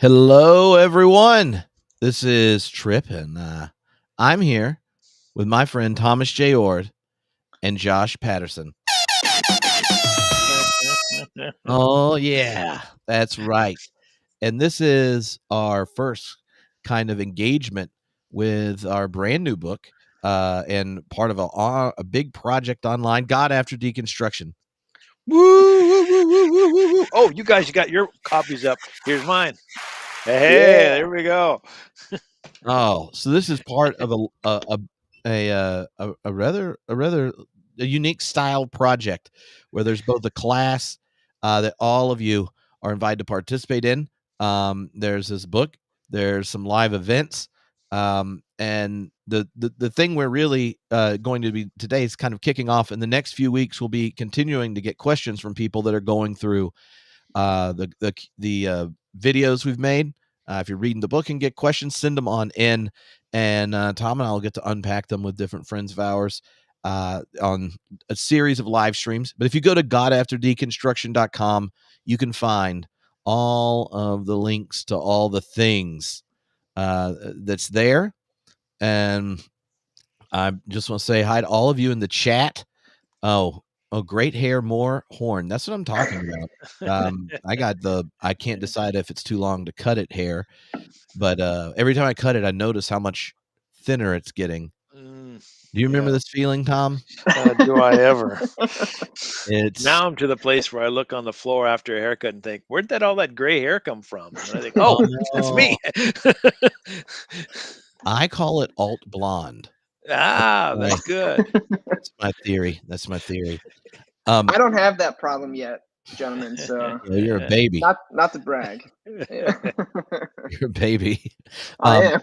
Hello, everyone. This is Tripp, and I'm here with my friend Thomas Jay Oord and Josh Patterson. Oh, yeah, that's right. And this is our first kind of engagement with our brand new book and part of a big project online, God After Deconstruction. Woo, woo, woo, woo, woo, woo, woo. Oh, you guys got your copies up. Here's mine. Hey, there we go. Oh, so this is part of a rather a unique style project where there's both a class that all of you are invited to participate in. There's this book. There's some live events. And the thing we're really going to be today is kind of kicking off. In the next few weeks, we'll be continuing to get questions from people that are going through the videos we've made. If you're reading the book and get questions, send them on in, and Tom and I will get to unpack them with different friends of ours on a series of live streams. But if you go to godafterdeconstruction.com, you can find all of the links to all the things that's there. And I just want to say hi to all of you in the chat. Oh, great hair, more horn. That's what I'm talking about. I can't decide if it's too long to cut it hair, but every time I cut it, I notice how much thinner it's getting. Do you remember this feeling, Tom? Do I ever? It's Now I'm to the place where I look on the floor after a haircut and think, where'd all that gray hair come from? And I think, oh, that's me. I call it alt blonde. That's good. That's my theory. I don't have that problem yet, gentlemen. So you're a baby. Not to brag. Yeah. You're a baby. I am.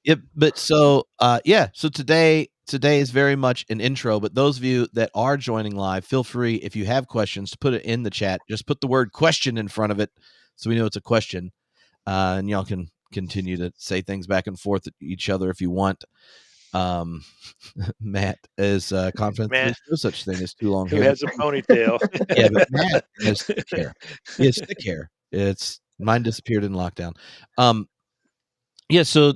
Yeah, but so today is very much an intro, but those of you that are joining live, feel free, if you have questions, to put it in the chat. Just put the word question in front of it so we know it's a question. And y'all can continue to say things back and forth at each other if you want. Matt is confident there's no such thing as too long hair. Who has a ponytail? Yeah, but Matt has thick hair. He has thick hair. Mine disappeared in lockdown. So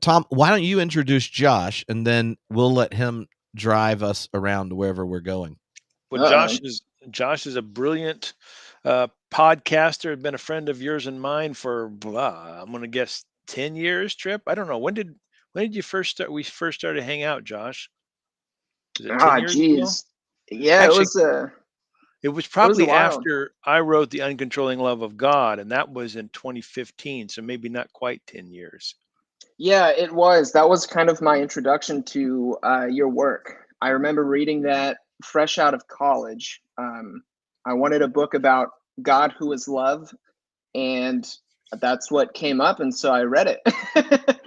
Tom, why don't you introduce Josh, and then we'll let him drive us around to wherever we're going. Well, Josh is a brilliant podcaster. Been a friend of yours and mine for I'm going to guess 10 years. Tripp, I don't know, when did you first start? We first started to hang out, Josh. Was it 10 years ago? Yeah, actually, it was probably after I wrote The Uncontrolling Love of God, and that was in 2015, so maybe not quite 10 years. Yeah, it was. That was kind of my introduction to your work. I remember reading that fresh out of college. I wanted a book about God who is love, and that's what came up, and so I read it.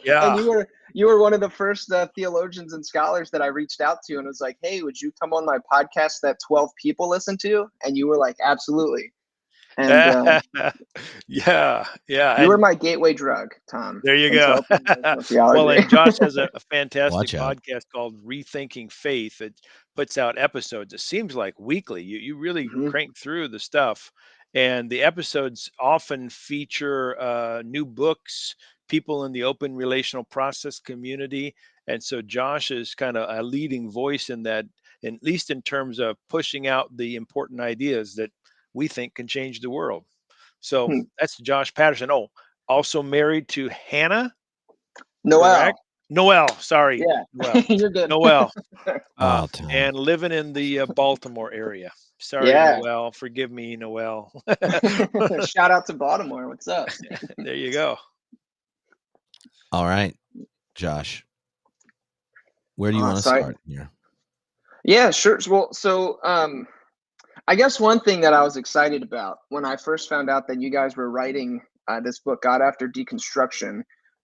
Yeah. And you were one of the first theologians and scholars that I reached out to, and was like, hey, would you come on my podcast that 12 people listen to? And you were like, absolutely. And yeah. You were my gateway drug, Tom. There you go. Well, and Josh has a fantastic podcast called Rethinking Faith that puts out episodes. It seems like weekly. You really crank through the stuff. And the episodes often feature new books, people in the open relational process community. And so Josh is kind of a leading voice in that, at least in terms of pushing out the important ideas that we think can change the world. So that's Josh Patterson. Oh, also married to Hannah? Noel, sorry. Yeah, Noel. You're good. Noel. And living in the Baltimore area. Sorry, Noel. Forgive me, Noel. Shout out to Baltimore. What's up? There you go. All right, Josh. Where do you want to start here? Yeah, sure. Well, so I guess one thing that I was excited about when I first found out that you guys were writing this book, God After Deconstruction,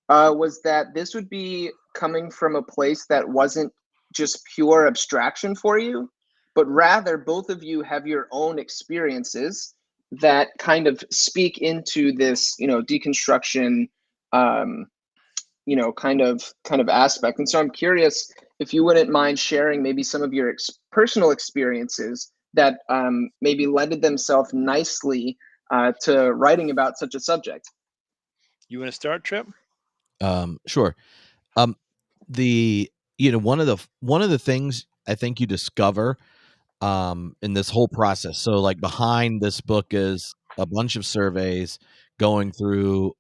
was that this would be coming from a place that wasn't just pure abstraction for you, but rather both of you have your own experiences that kind of speak into this, deconstruction, kind of aspect. And so I'm curious if you wouldn't mind sharing maybe some of your personal experiences that maybe lended themselves nicely to writing about such a subject. You want to start, Tripp? Sure. One of the things I think you discover in this whole process. So like behind this book is a bunch of surveys going through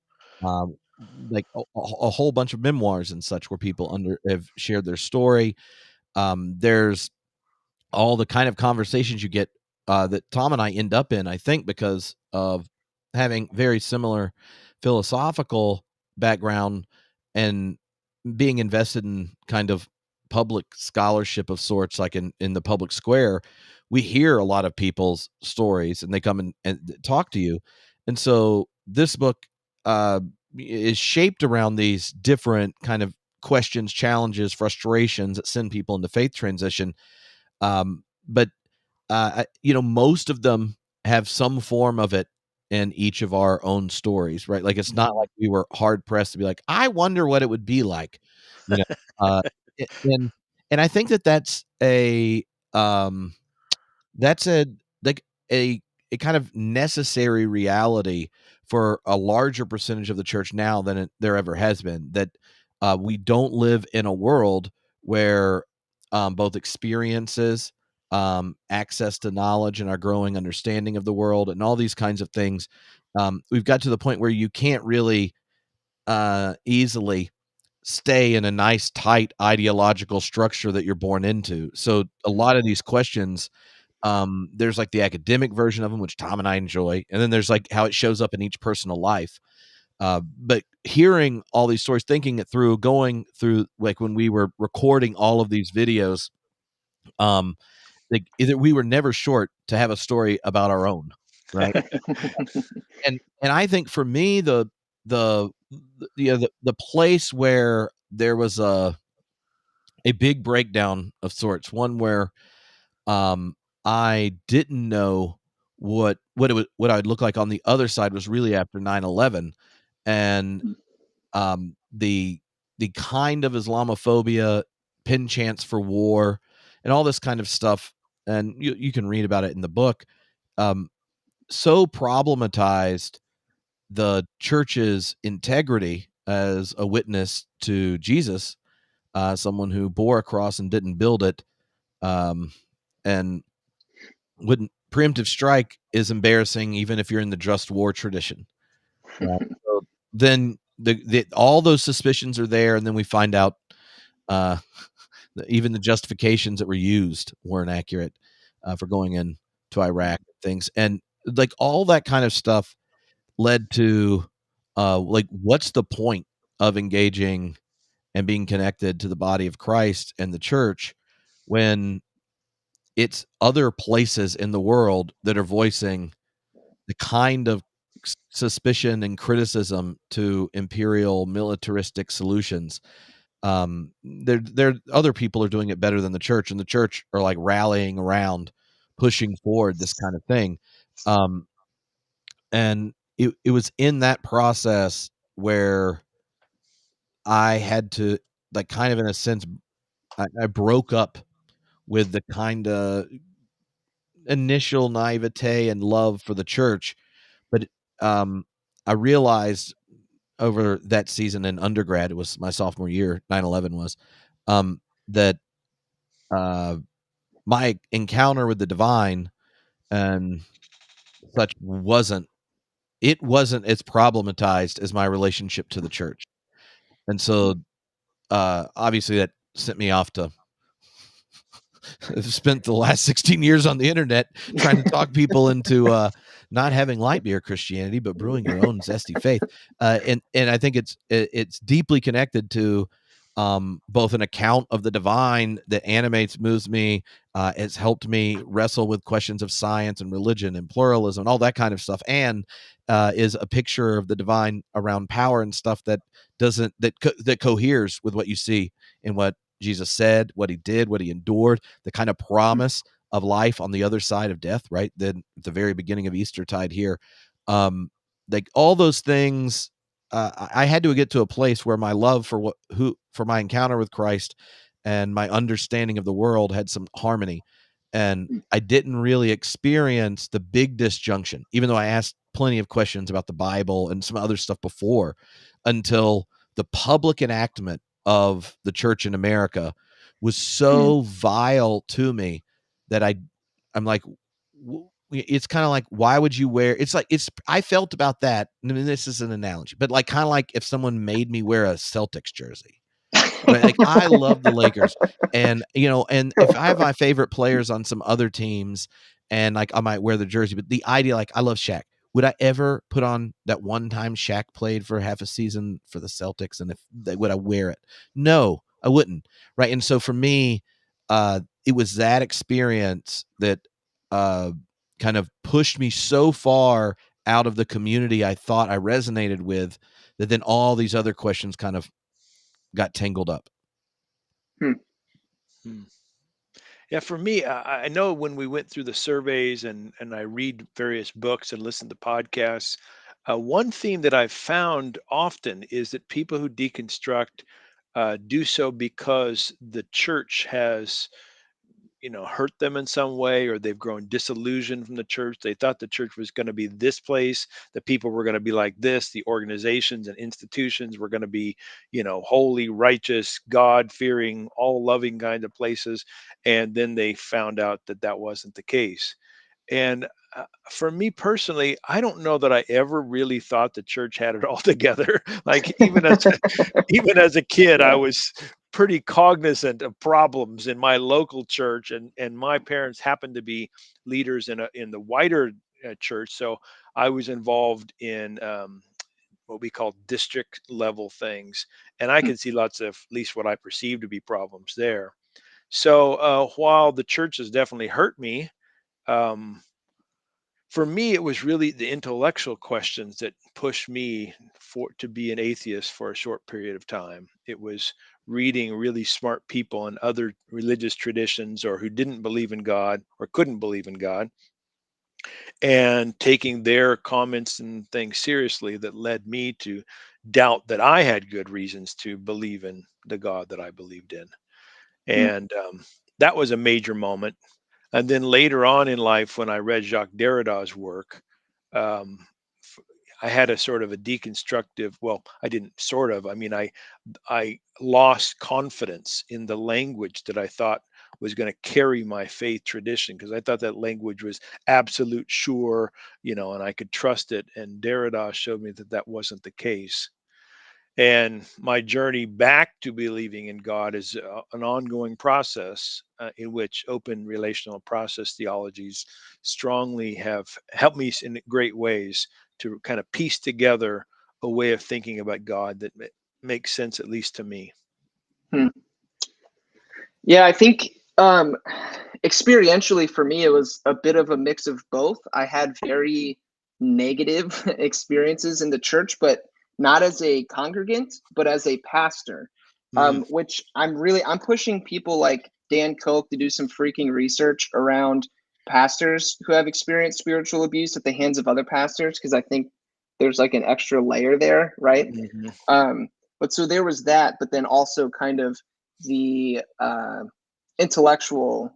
um, like a whole bunch of memoirs and such where people have shared their story. There's all the kind of conversations you get that Tom and I end up in, I think, because of having very similar philosophical background and being invested in kind of public scholarship of sorts, like in the public square. We hear a lot of people's stories and they come and talk to you. And so this book uh, is shaped around these different kind of questions, challenges, frustrations that send people into faith transition. But most of them have some form of it in each of our own stories, right? Like, it's not like we were hard pressed to be like, I wonder what it would be like, you know? Uh, a- and and I think that um, that's a like a kind of necessary reality for a larger percentage of the church now than there ever has been. That we don't live in a world where both experiences, access to knowledge, and our growing understanding of the world, and all these kinds of things, we've got to the point where you can't really easily stay in a nice, tight ideological structure that you're born into. So a lot of these questions, there's like the academic version of them, which Tom and I enjoy, and then there's like how it shows up in each personal life. But hearing all these stories, thinking it through, going through, like when we were recording all of these videos, um, like either we were never short to have a story about our own, right? And I think for me, the the place where there was a big breakdown of sorts, one where I didn't know what I'd look like on the other side, was really after 9/11, and the kind of Islamophobia, pin chants for war, and all this kind of stuff, and you can read about it in the book. Um, so problematized the church's integrity as a witness to Jesus, someone who bore a cross and didn't build it, and wouldn't preemptive strike is embarrassing even if you're in the just war tradition. So then all those suspicions are there, and then we find out uh, even the justifications that were used weren't accurate for going in to Iraq and things, and like all that kind of stuff led to like, what's the point of engaging and being connected to the body of Christ and the church when it's other places in the world that are voicing the kind of suspicion and criticism to imperial militaristic solutions. There other people are doing it better than the church, and the church are like rallying around, pushing forward this kind of thing. Um, and it was in that process where I had to, like, kind of in a sense, I broke up with the kind of initial naivete and love for the church. But I realized over that season in undergrad, it was my sophomore year, 9/11 was, that my encounter with the divine and such wasn't as problematized as my relationship to the church. And so obviously that sent me off to I've spent the last 16 years on the internet trying to talk people into not having light beer Christianity, but brewing your own zesty faith. And I think it's deeply connected to both an account of the divine that animates, moves me, has helped me wrestle with questions of science and religion and pluralism and all that kind of stuff, and is a picture of the divine around power and stuff that doesn't that coheres with what you see in what Jesus said, what he did, what he endured, the kind of promise of life on the other side of death, right? Then at the very beginning of Eastertide here, like all those things, I had to get to a place where my love for my encounter with Christ and my understanding of the world had some harmony, and I didn't really experience the big disjunction, even though I asked plenty of questions about the Bible and some other stuff before, until the public enactment of the church in America was so vile to me that I'm like, it's kind of like, why would you wear, I felt about that. I mean, this is an analogy, but like, kind of like if someone made me wear a Celtics jersey, right? Like, I love the Lakers, and if I have my favorite players on some other teams, and like I might wear the jersey, but the idea, like, I love Shaq. Would I ever put on that one time Shaq played for half a season for the Celtics? And would I wear it? No, I wouldn't. Right. And so for me, it was that experience that kind of pushed me so far out of the community I thought I resonated with, that then all these other questions kind of got tangled up. Yeah, for me, I know when we went through the surveys and I read various books and listen to podcasts, one theme that I've found often is that people who deconstruct do so because the church has hurt them in some way, or they've grown disillusioned from the church. They thought the church was going to be this place, the people were going to be like this, the organizations and institutions were going to be holy, righteous, God fearing, all loving kind of places, and then they found out that that wasn't the case. And for me personally, I don't know that I ever really thought the church had it all together. Like, even as a kid, I was pretty cognizant of problems in my local church, and my parents happened to be leaders in the wider church, so I was involved in what we call district level things, and I can see lots of, at least what I perceive to be, problems there. So while the church has definitely hurt me, um, for me, it was really the intellectual questions that pushed me to be an atheist for a short period of time. It was reading really smart people in other religious traditions, or who didn't believe in God or couldn't believe in God, and taking their comments and things seriously, that led me to doubt that I had good reasons to believe in the God that I believed in. And that was a major moment. And then later on in life, when I read Jacques Derrida's work, um, I had a sort of a deconstructive. Well, I didn't sort of. I mean, I lost confidence in the language that I thought was going to carry my faith tradition, because I thought that language was absolute, sure, and I could trust it. And Derrida showed me that that wasn't the case. And my journey back to believing in God is an ongoing process, in which open relational process theologies strongly have helped me in great ways to kind of piece together a way of thinking about God that makes sense, at least to me. Yeah, I think experientially for me, it was a bit of a mix of both. I had very negative experiences in the church, but not as a congregant, but as a pastor, which I'm pushing people like Dan Koch to do some freaking research around pastors who have experienced spiritual abuse at the hands of other pastors, because I think there's like an extra layer there, right? But so there was that, but then also kind of the intellectual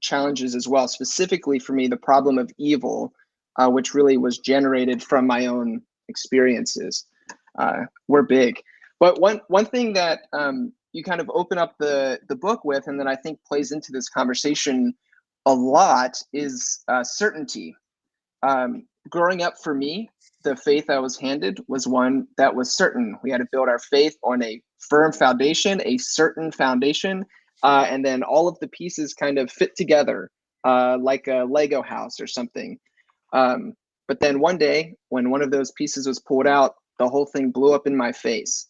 challenges as well. Specifically for me, the problem of evil, which really was generated from my own experiences, were big. But one thing that you kind of open up the book with, and that I think plays into this conversation a lot, is certainty. Growing up for me, the faith I was handed was one that was certain. We had to build our faith on a firm foundation, a certain foundation, and then all of the pieces kind of fit together like a Lego house or something. But then one day, when one of those pieces was pulled out, the whole thing blew up in my face.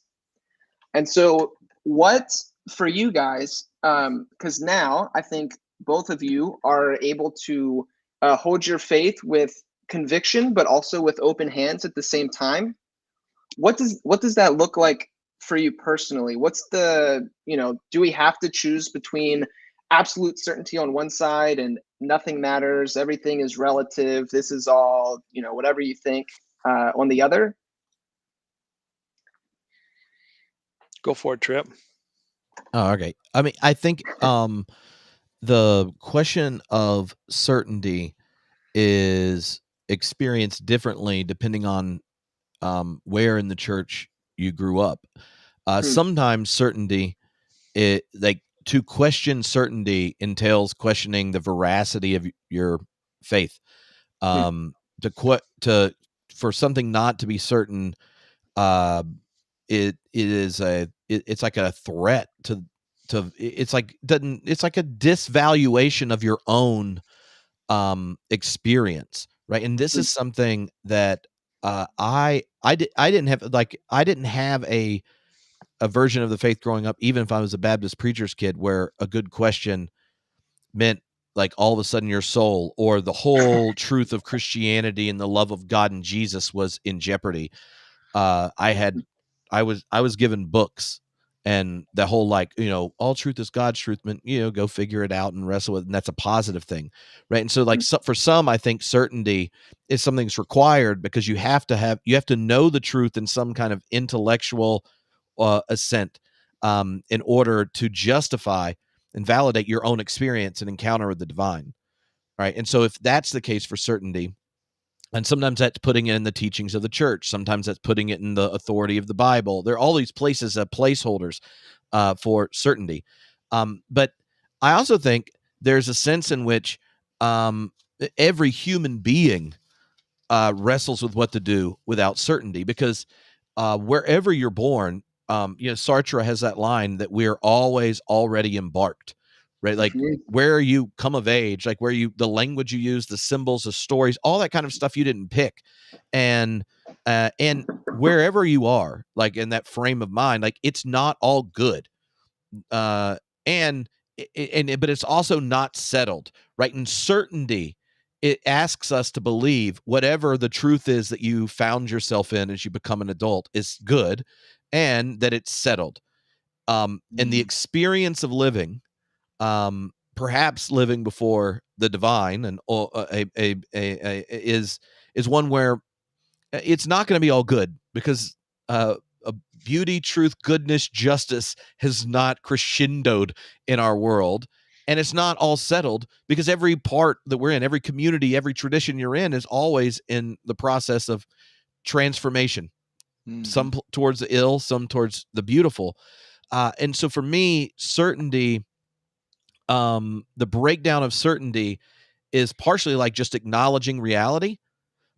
And so what, for you guys, because now I think both of you are able to hold your faith with conviction, but also with open hands at the same time. What does that look like for you personally? What's the, do we have to choose between absolute certainty on one side and nothing matters, everything is relative, this is all, whatever you think, on the other? Go for it, Tripp. Oh, okay. I mean, I think the question of certainty is experienced differently depending on where in the church you grew up. Sometimes certainty, to question certainty entails questioning the veracity of your faith. For something not to be certain, it's like a threat it's like a disvaluation of your own experience, right? And this is something that I didn't have a version of the faith growing up, even if I was a Baptist preacher's kid, where a good question meant like all of a sudden your soul or the whole truth of Christianity and the love of God and Jesus was in jeopardy. I was given books, and the whole, like, all truth is God's truth meant, go figure it out and wrestle with it, and that's a positive thing, right? And so, like, for some, I think certainty is something that's required because you have to know the truth in some kind of intellectual assent in order to justify and validate your own experience and encounter with the divine, right? And so if that's the case for certainty, and sometimes that's putting it in the teachings of the church, sometimes that's putting it in the authority of the Bible. There are all these places, placeholders for certainty. But I also think there's a sense in which every human being wrestles with what to do without certainty, because wherever you're born, Sartre has that line that we're always already embarked, right? Like where you come of age, like the language you use, the symbols, the stories, all that kind of stuff you didn't pick. And wherever you are, like in that frame of mind, like it's not all good. But it's also not settled, right? And certainty, it asks us to believe whatever the truth is that you found yourself in as you become an adult is good, and that it's settled. And the experience of living, perhaps living before the divine, and is one where it's not going to be all good, because beauty, truth, goodness, justice has not crescendoed in our world. And it's not all settled, because every part that we're in, every community, every tradition you're in is always in the process of transformation, some towards the ill, some towards the beautiful. And so for me, certainty, the breakdown of certainty is partially like just acknowledging reality.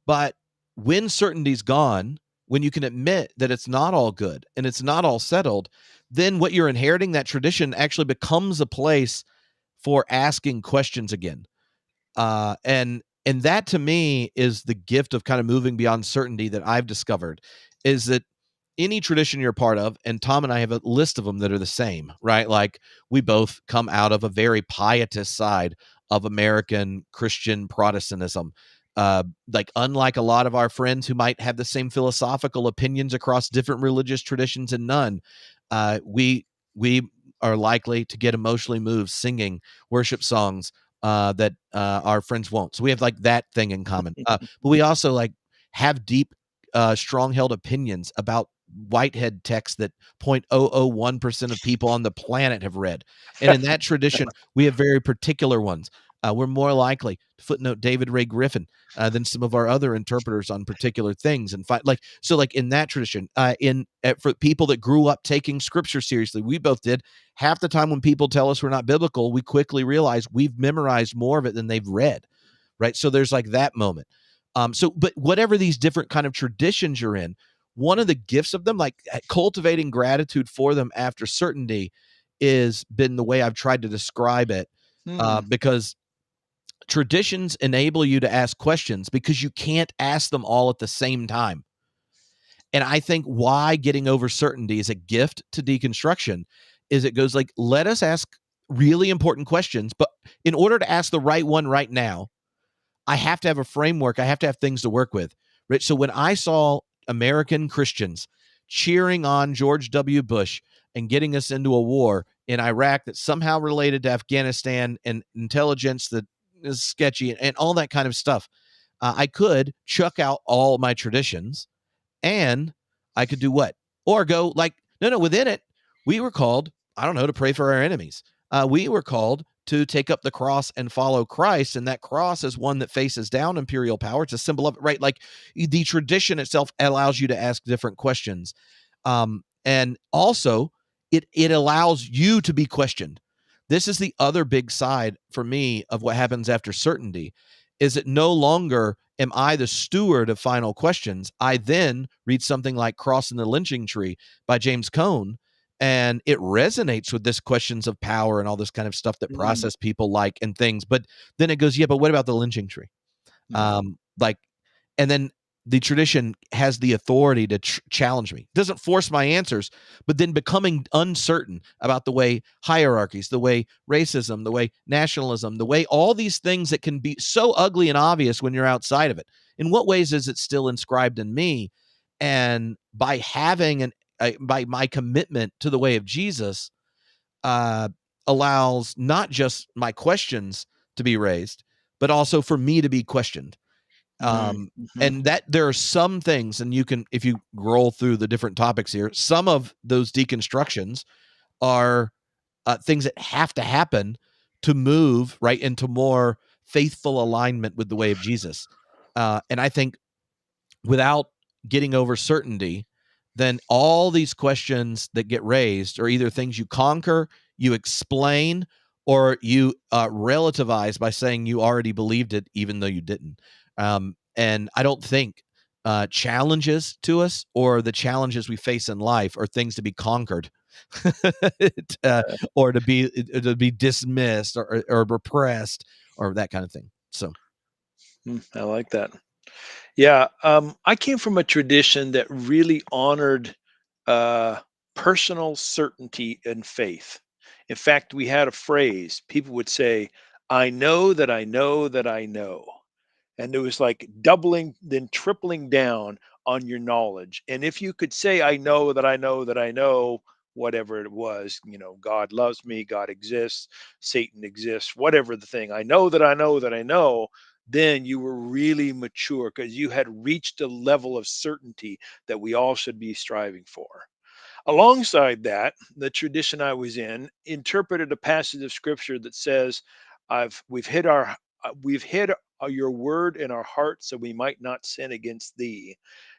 But when certainty's gone, when you can admit that it's not all good and it's not all settled, then what you're inheriting, that tradition, actually becomes a place for asking questions again. And that, to me, is the gift of kind of moving beyond certainty that I've discovered, is that any tradition you're a part of, and Tom and I have a list of them that are the same, right? Like, we both come out of a very pietist side of American Christian Protestantism. Like, unlike a lot of our friends who might have the same philosophical opinions across different religious traditions and none, we are likely to get emotionally moved singing worship songs that our friends won't. So we have like that thing in common. But we also like have deep, strong-held opinions about Whitehead texts that 0.001% of people on the planet have read. And in that tradition, we have very particular ones. We're more likely to footnote David Ray Griffin than some of our other interpreters on particular things. And in that tradition, for people that grew up taking scripture seriously, we both did. Half the time when people tell us we're not biblical, we quickly realize we've memorized more of it than they've read, right? So there's like that moment. But whatever these different kind of traditions you're in, one of the gifts of them, like cultivating gratitude for them after certainty, is been the way I've tried to describe it, because traditions enable you to ask questions because you can't ask them all at the same time. And I think why getting over certainty is a gift to deconstruction is it goes like, let us ask really important questions, but in order to ask the right one right now, I have to have a framework. I have to have things to work with, right? So when I saw American Christians cheering on George W. Bush and getting us into a war in Iraq that somehow related to Afghanistan, and intelligence that is sketchy and all that kind of stuff, I could chuck out all my traditions, and I could do what? Or go like, no, within it, we were called, I don't know, to pray for our enemies. We were called to take up the cross and follow Christ. And that cross is one that faces down imperial power. It's a symbol of it, right? Like the tradition itself allows you to ask different questions. And also it allows you to be questioned. This is the other big side for me of what happens after certainty, is that no longer am I the steward of final questions. I then read something like Crossing the Lynching Tree by James Cone, and it resonates with this questions of power and all this kind of stuff that process people like and things. But then it goes, yeah, but what about the lynching tree? Like, and then the tradition has the authority to challenge me. It doesn't force my answers, but then becoming uncertain about the way hierarchies, the way racism, the way nationalism, the way all these things that can be so ugly and obvious when you're outside of it. In what ways is it still inscribed in me? And by having by my commitment to the way of Jesus, allows not just my questions to be raised, but also for me to be questioned. And that there are some things, and you can, if you roll through the different topics here, some of those deconstructions are things that have to happen to move right into more faithful alignment with the way of Jesus. And I think without getting over certainty, then all these questions that get raised are either things you conquer, you explain, or you relativize by saying you already believed it, even though you didn't. And I don't think challenges to us or the challenges we face in life are things to be conquered or to be dismissed or repressed or that kind of thing. So I like that. Yeah, I came from a tradition that really honored personal certainty and faith. In fact, we had a phrase. People would say, "I know that I know that I know." And it was like doubling, then tripling down on your knowledge. And if you could say, "I know that I know that I know," whatever it was, God loves me, God exists, Satan exists, whatever the thing, "I know that I know that I know," then you were really mature because you had reached a level of certainty that we all should be striving for. Alongside that, the tradition I was in interpreted a passage of scripture that says, we've hid your word in our hearts so we might not sin against thee,"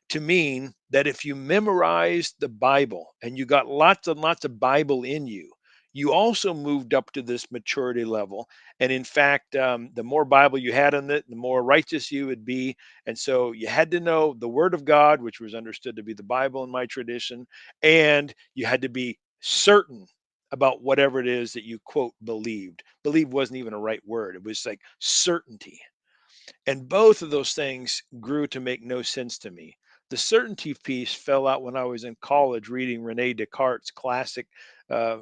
to mean that if you memorized the Bible and you got lots and lots of Bible in you, you also moved up to this maturity level. And in fact, the more Bible you had in it, the more righteous you would be. And so you had to know the Word of God, which was understood to be the Bible in my tradition, and you had to be certain about whatever it is that you quote believed. Believe wasn't even a right word. It was like certainty. And both of those things grew to make no sense to me. The certainty piece fell out when I was in college reading Rene Descartes' classic uh,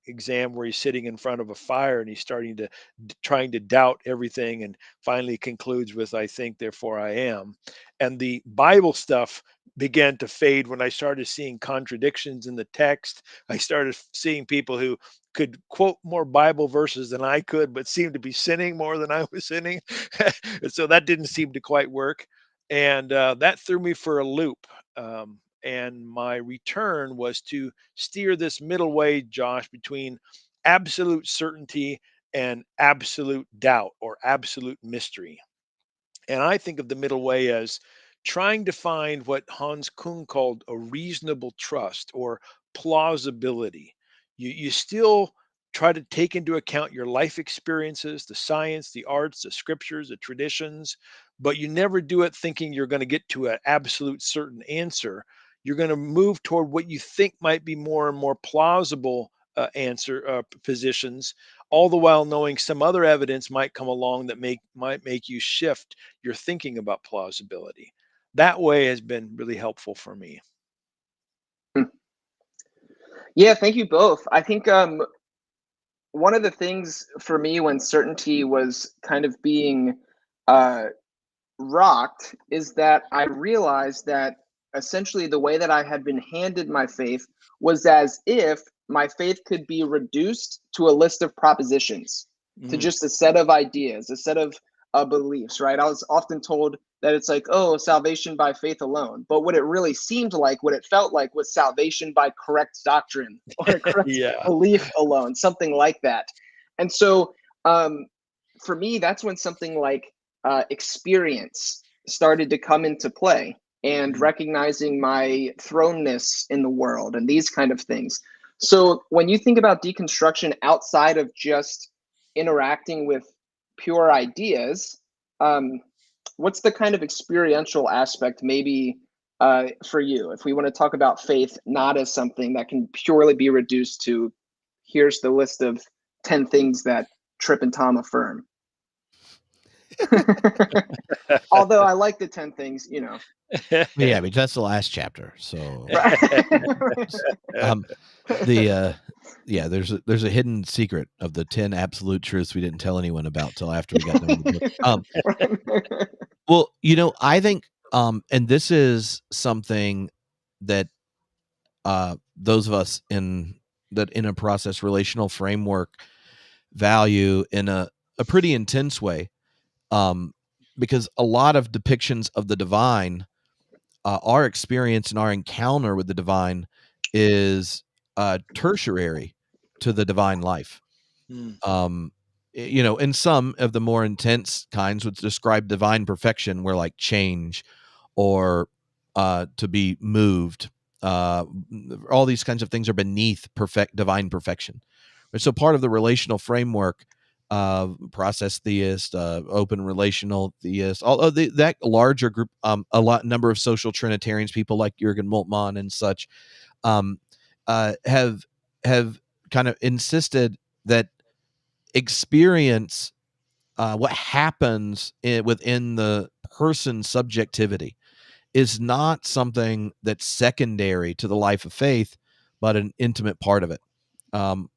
exam where he's sitting in front of a fire and he's trying to doubt everything and finally concludes with, "I think, therefore I am." And the Bible stuff began to fade when I started seeing contradictions in the text. I started seeing people who could quote more Bible verses than I could, but seemed to be sinning more than I was sinning. And so that didn't seem to quite work. And that threw me for a loop. And my return was to steer this middle way, Josh, between absolute certainty and absolute doubt or absolute mystery. And I think of the middle way as trying to find what Hans Kuhn called a reasonable trust or plausibility. You still try to take into account your life experiences, the science, the arts, the scriptures, the traditions, but you never do it thinking you're going to get to an absolute certain answer. You're going to move toward what you think might be more and more plausible positions, all the while knowing some other evidence might come along that might make you shift your thinking about plausibility. That way has been really helpful for me. Yeah, thank you both. I think one of the things for me when certainty was kind of being rocked is that I realized that essentially the way that I had been handed my faith was as if my faith could be reduced to a list of propositions, to just a set of ideas, a set of beliefs, right? I was often told that it's like, oh, salvation by faith alone. But what it really seemed like, what it felt like, was salvation by correct doctrine or correct Yeah. belief alone, something like that. And so for me, that's when something like experience started to come into play, and recognizing my thrownness in the world and these kind of things. So when you think about deconstruction outside of just interacting with pure ideas, what's the kind of experiential aspect maybe for you, if we want to talk about faith not as something that can purely be reduced to here's the list of 10 things that Tripp and Tom affirm? Although I like the 10 things, you know. Yeah, because that's the last chapter. So there's a hidden secret of the 10 absolute truths we didn't tell anyone about till after we got done with the book. Well, you know, I think and this is something that those of us in a process relational framework value in a pretty intense way, because a lot of depictions of the divine, our experience and our encounter with the divine is tertiary to the divine life. You know, and some of the more intense kinds would describe divine perfection, where like change or to be moved, all these kinds of things are beneath divine perfection. So part of the relational framework, process theist, open relational theist, although that larger group, number of social Trinitarians, people like Jürgen Moltmann and such, have kind of insisted that experience, what happens within the person's subjectivity, is not something that's secondary to the life of faith, but an intimate part of it. And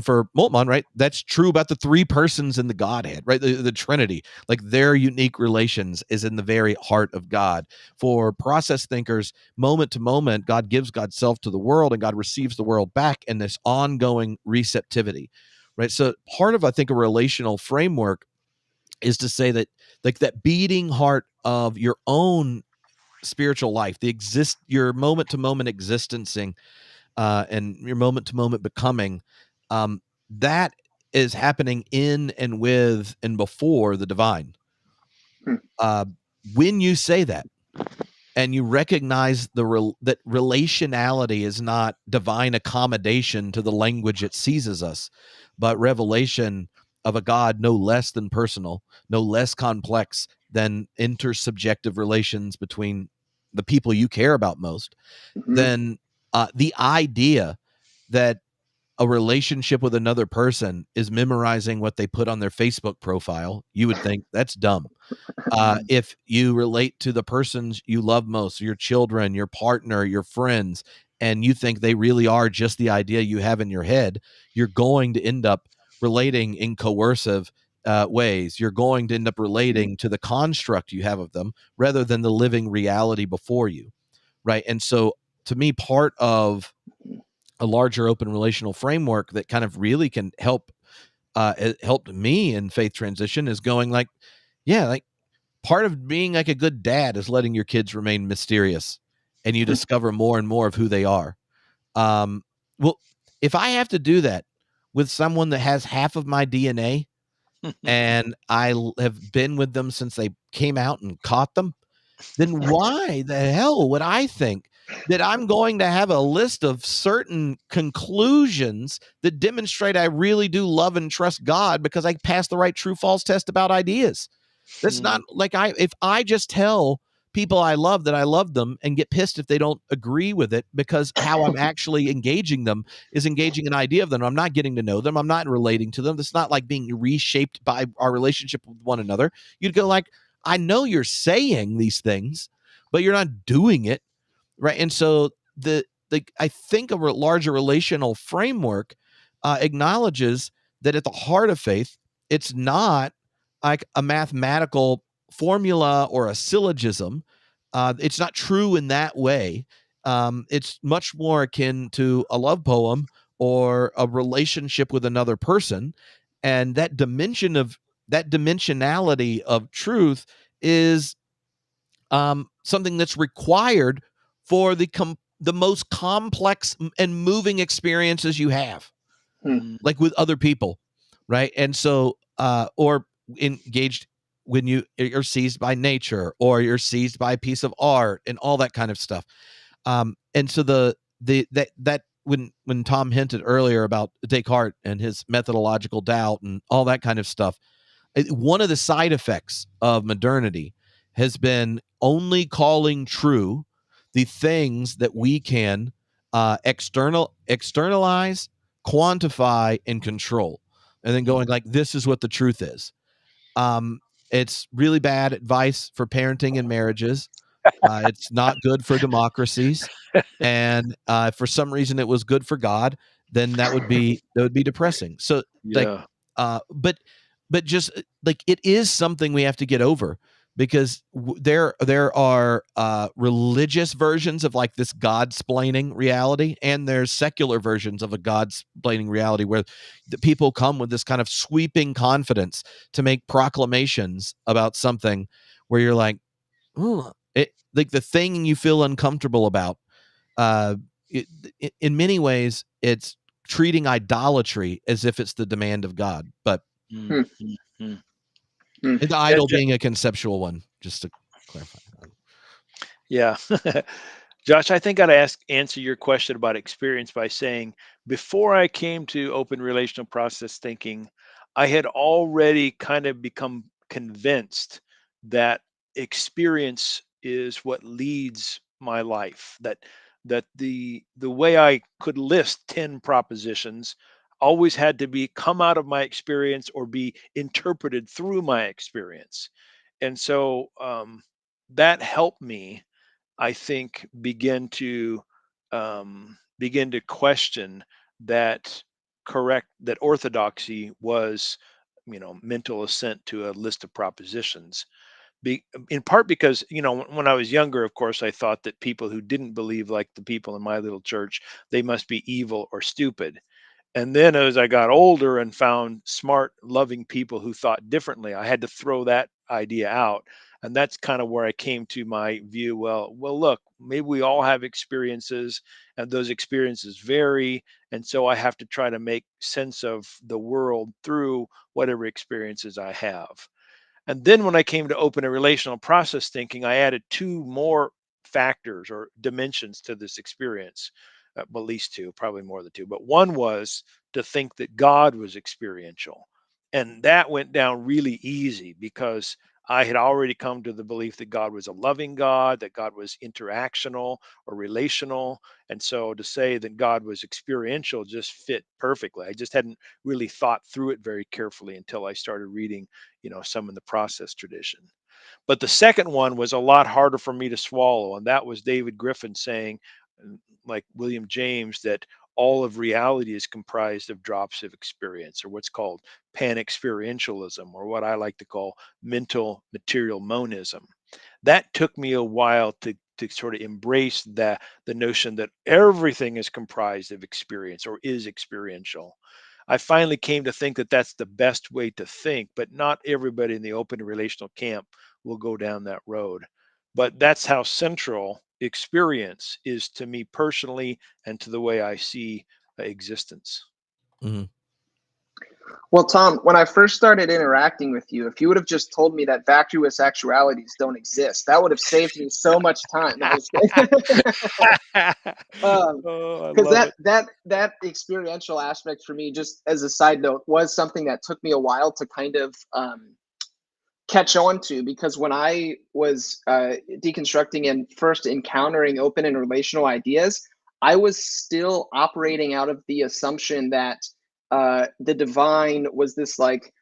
for Moltmann, right, that's true about the three persons in the Godhead, right? The Trinity, like their unique relations is in the very heart of God. For process thinkers, moment to moment, God gives God's self to the world and God receives the world back in this ongoing receptivity, right? So part of, I think, a relational framework is to say that, like, that beating heart of your own spiritual life, your moment to moment existencing, and your moment to moment becoming, that is happening in and with and before the divine. When you say that and you recognize that relationality is not divine accommodation to the language it seizes us, but revelation of a God no less than personal, no less complex than intersubjective relations between the people you care about most, then the idea that a relationship with another person is memorizing what they put on their Facebook profile, you would think that's dumb. If you relate to the persons you love most, your children, your partner, your friends, and you think they really are just the idea you have in your head, you're going to end up relating in coercive ways. You're going to end up relating to the construct you have of them rather than the living reality before you, right? And so, to me, part of a larger open relational framework that kind of really can help, it helped me in faith transition, is going like, yeah, like, part of being like a good dad is letting your kids remain mysterious and you discover more and more of who they are. Well, if I have to do that with someone that has half of my DNA and I have been with them since they came out and caught them, then why the hell would I think that I'm going to have a list of certain conclusions that demonstrate I really do love and trust God because I passed the right true false test about ideas? That's not like, if I just tell people I love that I love them and get pissed if they don't agree with it, because how I'm actually engaging them is engaging an idea of them. I'm not getting to know them. I'm not relating to them. It's not like being reshaped by our relationship with one another. You'd go like, I know you're saying these things, but you're not doing it, right? And so I think a larger relational framework acknowledges that at the heart of faith, it's not like a mathematical formula or a syllogism. It's not true in that way. It's much more akin to a love poem or a relationship with another person, and that dimensionality of truth is something that's required for the most complex and moving experiences you have, like with other people. right? And so, or engaged when you're seized by nature, or you're seized by a piece of art, and all that kind of stuff. And so that when Tom hinted earlier about Descartes and his methodological doubt and all that kind of stuff, one of the side effects of modernity has been only calling true the things that we can externalize, quantify, and control, and then going like, this is what the truth is. It's really bad advice for parenting and marriages. It's not good for democracies, and for some reason it was good for God. Then that would be depressing. So like, Yeah. But just like, it is something we have to get over, because there are religious versions of like this God-splaining reality, and there's secular versions of a God-splaining reality where the people come with this kind of sweeping confidence to make proclamations about something where you're like, oh, it, like the thing you feel uncomfortable about. Uh, in many ways, it's treating idolatry as if it's the demand of God, but Mm-hmm. the idol being a conceptual one, just to clarify. Yeah. Josh, I think I'd answer your question about experience by saying, before I came to open relational process thinking, I had already kind of become convinced that experience is what leads my life. That the way I could list 10 propositions always had to be come out of my experience or be interpreted through my experience. And so that helped me, I think, begin to question that that orthodoxy was, mental assent to a list of propositions. In part because, when I was younger, of course, I thought that people who didn't believe like the people in my little church, they must be evil or stupid. And then as I got older and found smart, loving people who thought differently, I had to throw that idea out. And that's kind of where I came to my view. Well, look, maybe we all have experiences, and those experiences vary. And so I have to try to make sense of the world through whatever experiences I have. And then when I came to open a relational process thinking, I added two more factors or dimensions to this experience. Well, at least two, probably more than two. But one was to think that God was experiential. And that went down really easy because I had already come to the belief that God was a loving God, that God was interactional or relational. And so to say that God was experiential just fit perfectly. I just hadn't really thought through it very carefully until I started reading, some in the process tradition. But the second one was a lot harder for me to swallow, and that was David Griffin saying, like William James, that all of reality is comprised of drops of experience, or what's called Panexperientialism, or what I like to call mental material monism. That took me a while to sort of embrace the notion that everything is comprised of experience or is experiential. I finally came to think that that's the best way to think, but not everybody in the open relational camp will go down that road. But that's how central experience is to me personally and to the way I see existence. Mm-hmm. Well, Tom, when I first started interacting with you, if you would have just told me that vacuous actualities don't exist, that would have saved me so much time. No, I was Oh, I because love it. that experiential aspect for me, just as a side note, was something that took me a while to kind of catch on to, because when I was deconstructing and first encountering open and relational ideas, I was still operating out of the assumption that the divine was this like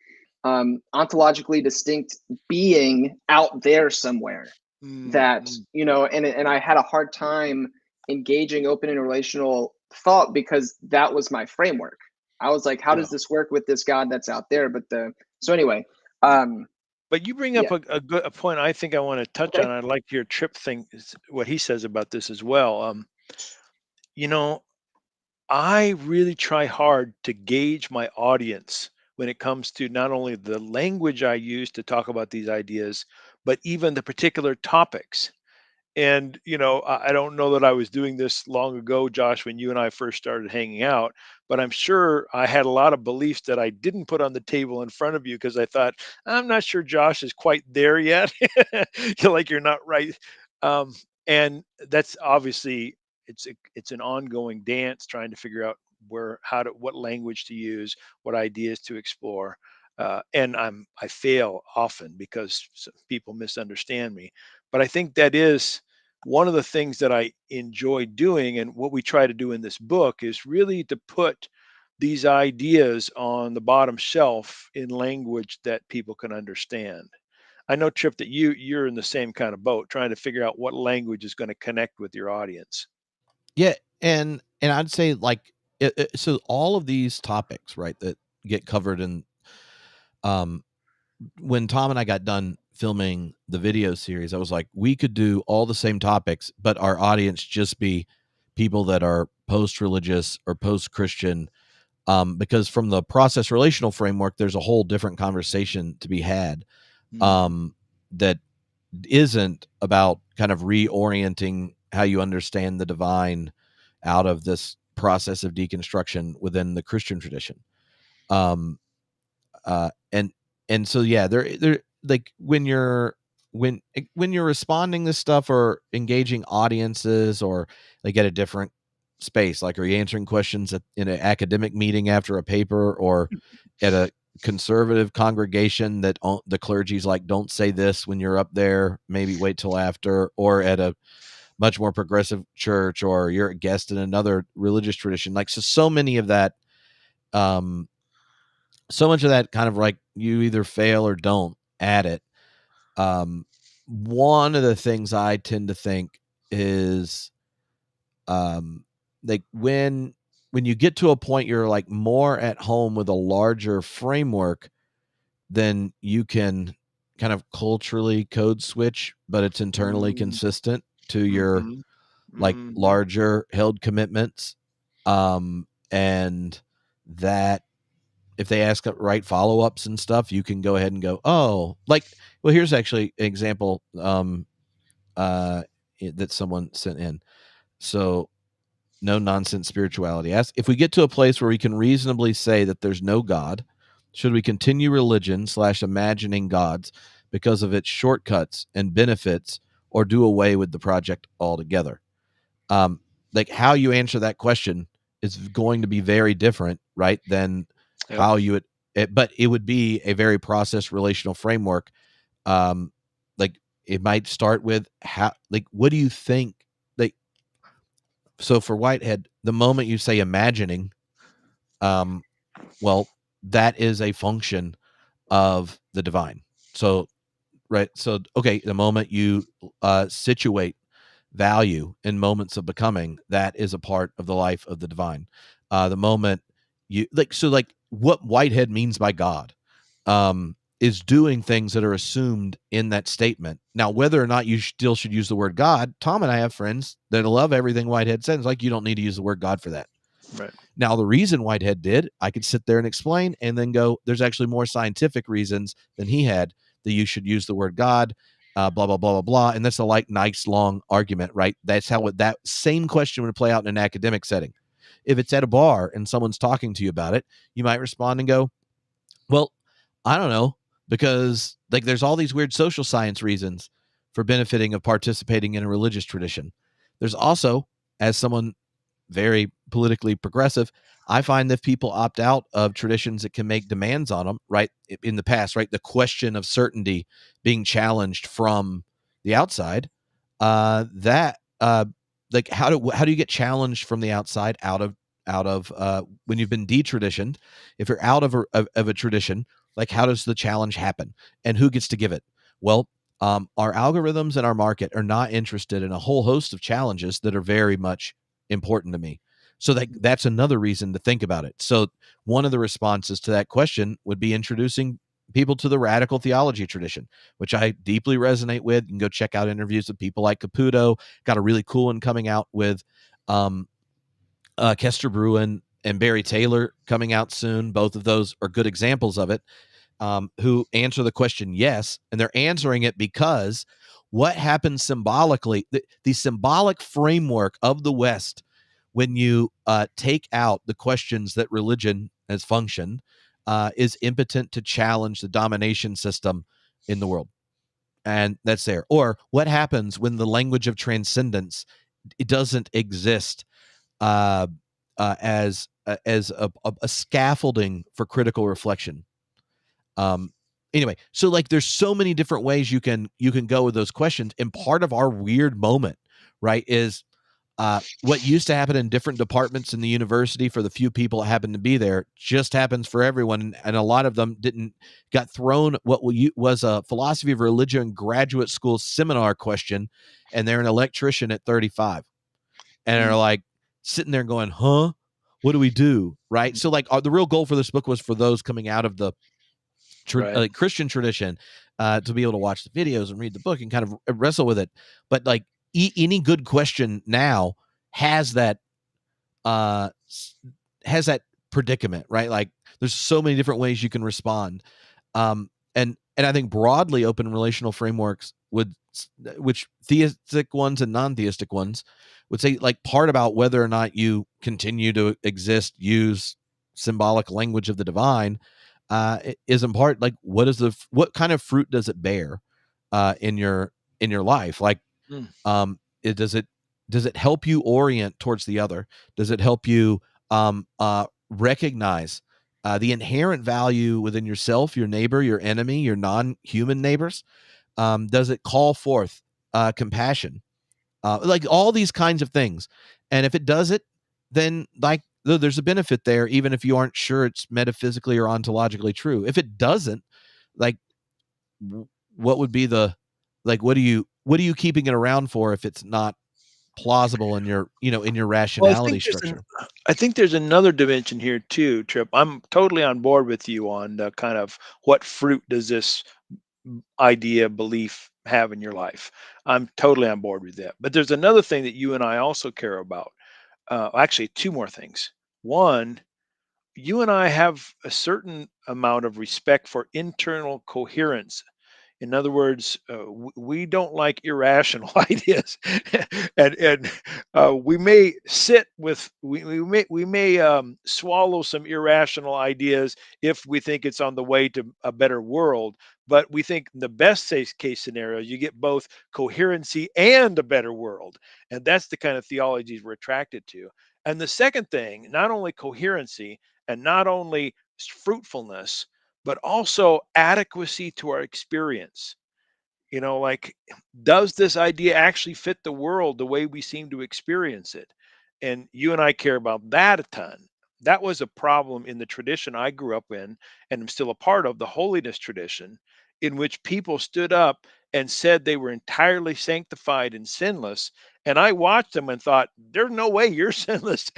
ontologically distinct being out there somewhere that, Mm-hmm. and I had a hard time engaging open and relational thought because that was my framework. I was like, how Yeah. does this work with this God that's out there? So anyway, um, But you bring yeah. up a point I think I want to touch Okay. on. I'd like your Tripp thing, what he says about this as well. You know, I really try hard to gauge my audience when it comes to not only the language I use to talk about these ideas, but even the particular topics. And, I don't know that I was doing this long ago, Josh, when you and I first started hanging out, but I'm sure I had a lot of beliefs that I didn't put on the table in front of you because I thought, I'm not sure Josh is quite there yet. You're not right. Um, and that's obviously it's an ongoing dance trying to figure out what language to use, what ideas to explore. And I fail often because people misunderstand me. But I think that is one of the things that I enjoy doing. And what we try to do in this book is really to put these ideas on the bottom shelf in language that people can understand. I know, Tripp, that you're in the same kind of boat, trying to figure out what language is going to connect with your audience. Yeah, and I'd say like so all of these topics, right, that get covered in when Tom and I got done filming the video series, I was like, we could do all the same topics, but our audience just be people that are post-religious or post-Christian, because from the process relational framework, there's a whole different conversation to be had, that isn't about kind of reorienting how you understand the divine out of this process of deconstruction within the Christian tradition. Um, and so yeah, they're like when you're responding to stuff or engaging audiences or like at a different space, like are you answering questions in an academic meeting after a paper or at a conservative congregation that the clergy's like, don't say this when you're up there, maybe wait till after, or at a much more progressive church, or you're a guest in another religious tradition, like so many of that, so much of that kind of like you either fail or don't at it. One of the things I tend to think is like when you get to a point you're like more at home with a larger framework, then you can kind of culturally code switch, but it's internally consistent to your like larger held commitments. And that if they ask right follow-ups and stuff, you can go ahead and go, oh, like, well, here's actually an example that someone sent in. So no nonsense spirituality. Ask if we get to a place where we can reasonably say that there's no God, should we continue religion / imagining gods because of its shortcuts and benefits, or do away with the project altogether? Like how you answer that question is going to be very different, right, than how you would but it would be a very process relational framework. Like it might start with how, like, what do you think, like, so for Whitehead, the moment you say imagining, well, that is a function of the divine. So right, so okay, the moment you situate value in moments of becoming, that is a part of the life of the divine. The moment you like, so like what Whitehead means by God is doing things that are assumed in that statement. Now, whether or not you still should use the word God, Tom and I have friends that love everything Whitehead says. Like, you don't need to use the word God for that. Right. Now, the reason Whitehead did, I could sit there and explain and then go, there's actually more scientific reasons than he had that you should use the word God, blah, blah, blah, blah, blah. And that's a like nice long argument, right? That's how that same question would play out in an academic setting. If it's at a bar and someone's talking to you about it, you might respond and go, well, I don't know, because like there's all these weird social science reasons for benefiting of participating in a religious tradition. There's also, as someone very politically progressive, I find that if people opt out of traditions that can make demands on them, right, in the past, right, the question of certainty being challenged from the outside, that like how do you get challenged from the outside out of when you've been detraditioned? If you're out of a tradition, like how does the challenge happen and who gets to give it? Well, our algorithms and our market are not interested in a whole host of challenges that are very much important to me. So that's another reason to think about it. So one of the responses to that question would be introducing people to the radical theology tradition, which I deeply resonate with. You can go check out interviews with people like Caputo. Got a really cool one coming out with Kester Bruin and Barry Taylor coming out soon. Both of those are good examples of it. who answer the question yes, and they're answering it because what happens symbolically, the symbolic framework of the West, when you take out the questions that religion has functioned, is impotent to challenge the domination system in the world. And that's there. Or what happens when the language of transcendence, it doesn't exist as a scaffolding for critical reflection. Anyway, so like there's so many different ways you can go with those questions, and part of our weird moment, right, is what used to happen in different departments in the university for the few people that happen to be there just happens for everyone, and a lot of them got thrown what was a philosophy of religion graduate school seminar question, and they're an electrician at 35, and they're like sitting there going, huh, what do we do, right? So like the real goal for this book was for those coming out of the Christian tradition to be able to watch the videos and read the book and kind of wrestle with it. But like any good question now has that predicament, right? Like there's so many different ways you can respond. And I think broadly open relational frameworks which theistic ones and non-theistic ones would say, like, part about whether or not you continue to exist, use symbolic language of the divine, is in part like what kind of fruit does it bear in your life? Like, does it help you orient towards the other? Does it help you recognize the inherent value within yourself, your neighbor, your enemy, your non-human neighbors? Does it call forth compassion? Like all these kinds of things. And if it does it, then like there's a benefit there, even if you aren't sure it's metaphysically or ontologically true. If it doesn't, like, what would be the, like, what are you keeping it around for if it's not plausible in your, in your rationality structure? I think there's another dimension here too, Tripp. I'm totally on board with you on the kind of what fruit does this idea, belief have in your life. I'm totally on board with that. But there's another thing that you and I also care about. Actually, two more things. One, you and I have a certain amount of respect for internal coherence. In other words, we don't like irrational ideas, and we may sit with we may swallow some irrational ideas if we think it's on the way to a better world. But we think in the best case scenario, you get both coherency and a better world, and that's the kind of theologies we're attracted to. And the second thing, not only coherency and not only fruitfulness, but also adequacy to our experience. Like, does this idea actually fit the world the way we seem to experience it? And you and I care about that a ton. That was a problem in the tradition I grew up in and am still a part of, the holiness tradition, in which people stood up and said they were entirely sanctified and sinless. And I watched them and thought, there's no way you're sinless.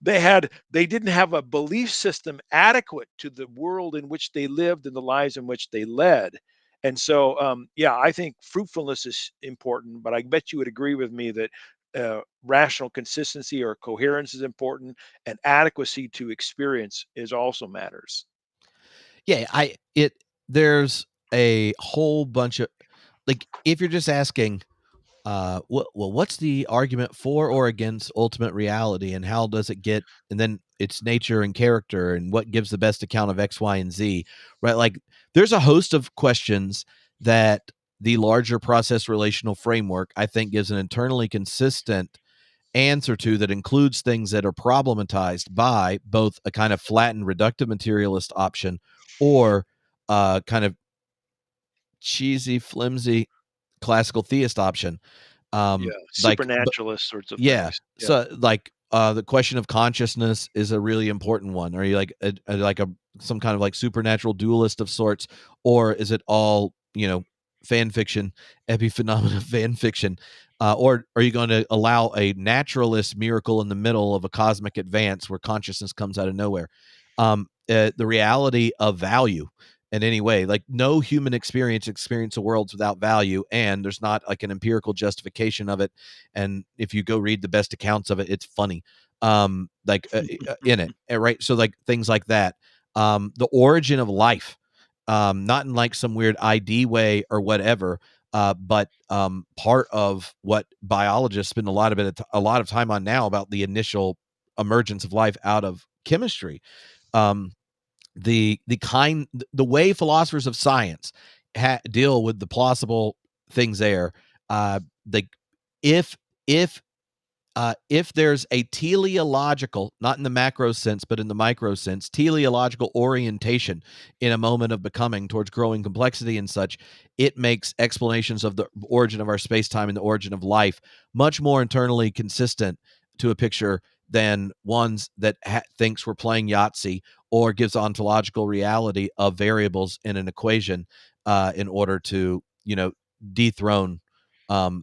They didn't have a belief system adequate to the world in which they lived and the lives in which they led. And so, yeah, I think fruitfulness is important, but I bet you would agree with me that rational consistency or coherence is important, and adequacy to experience is also matters. Yeah, there's a whole bunch of, like, if you're just asking, what's the argument for or against ultimate reality, and how does it get, and then its nature and character, and what gives the best account of X, Y, and Z, right? Like, there's a host of questions that the larger process relational framework, I think, gives an internally consistent answer to, that includes things that are problematized by both a kind of flattened reductive materialist option or kind of cheesy, flimsy classical theist option. Yeah, Like, supernaturalist sorts of yeah. things. Yeah. So like the question of consciousness is a really important one. Are you like some kind of like supernatural dualist of sorts, or is it all, fan fiction, epiphenomena fan fiction? Or are you going to allow a naturalist miracle in the middle of a cosmic advance where consciousness comes out of nowhere? The reality of value in any way, like no human experience the worlds without value, and there's not like an empirical justification of it. And if you go read the best accounts of it, it's funny, in it, right? So like things like that, the origin of life not in like some weird ID way or whatever, but part of what biologists spend a lot of time on now about the initial emergence of life out of chemistry. The way philosophers of science deal with the plausible things there, if there's a teleological, not in the macro sense, but in the micro sense, teleological orientation in a moment of becoming towards growing complexity and such, it makes explanations of the origin of our space-time and the origin of life much more internally consistent to a picture than ones that thinks we're playing Yahtzee or gives ontological reality of variables in an equation in order to, dethrone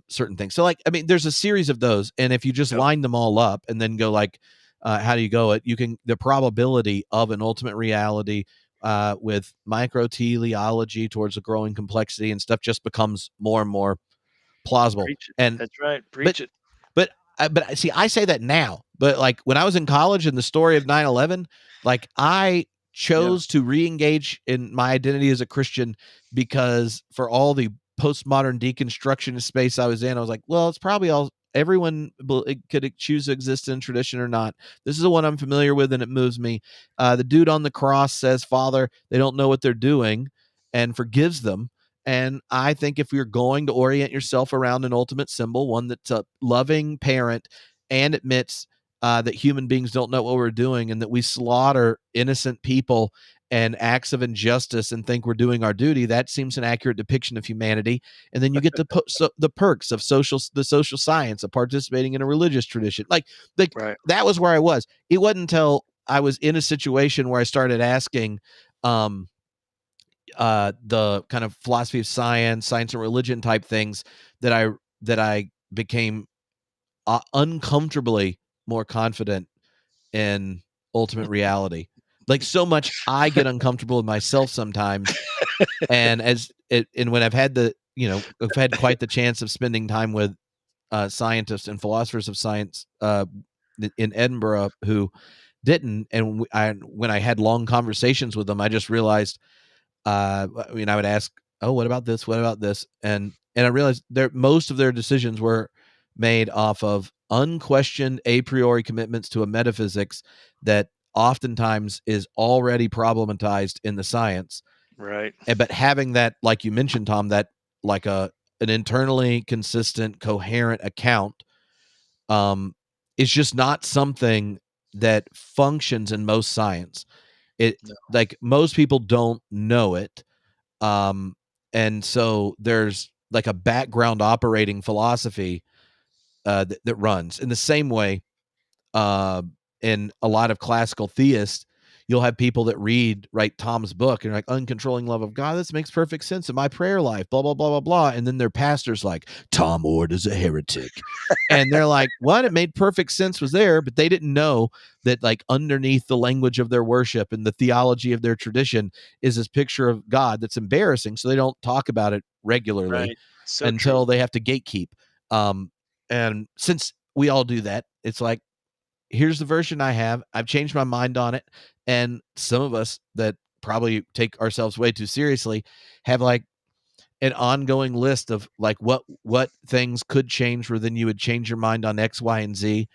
certain things. So like, I mean, there's a series of those, and if you just line them all up and then go like, how do you go it? You can, the probability of an ultimate reality with micro teleology towards a growing complexity and stuff just becomes more and more plausible. And that's right. Preach it. But see, I say that now, but like when I was in college and the story of 9/11, like I chose to re-engage in my identity as a Christian because for all the postmodern deconstruction space I was in, I was like, well, it's probably all everyone could choose to exist in tradition or not. This is the one I'm familiar with and it moves me. The dude on the cross says, Father, they don't know what they're doing, and forgives them. And I think if you're going to orient yourself around an ultimate symbol, one that's a loving parent and admits that human beings don't know what we're doing and that we slaughter innocent people and acts of injustice and think we're doing our duty, that seems an accurate depiction of humanity. And then you get the perks of the social science of participating in a religious tradition. Like right. That was where I was. It wasn't until I was in a situation where I started asking, the kind of philosophy of science and religion type things that I became uncomfortably more confident in ultimate reality. Like so much I get uncomfortable with myself sometimes. And when I've had I've had quite the chance of spending time with scientists and philosophers of science in Edinburgh who didn't. And when I had long conversations with them, I just realized, I would ask, oh, what about this? What about this? And I realized most of their decisions were made off of unquestioned a priori commitments to a metaphysics that oftentimes is already problematized in the science. Right. But having that, like you mentioned, Tom, that like an internally consistent, coherent account is just not something that functions in most science. Like most people don't know it. And so there's like a background operating philosophy that runs in the same way. In a lot of classical theists, you'll have people that read Tom's book and like uncontrolling love of God. This makes perfect sense in my prayer life, blah, blah, blah, blah, blah. And then their pastor's like, Tom Oord is a heretic. And they're like, what? It made perfect sense was there, but they didn't know that like underneath the language of their worship and the theology of their tradition is this picture of God that's embarrassing. So they don't talk about it regularly until they have to gatekeep. And since we all do that, it's like, here's the version I have. I've changed my mind on it. And some of us that probably take ourselves way too seriously have like an ongoing list of like what things could change where then you would change your mind on X, Y, and Z.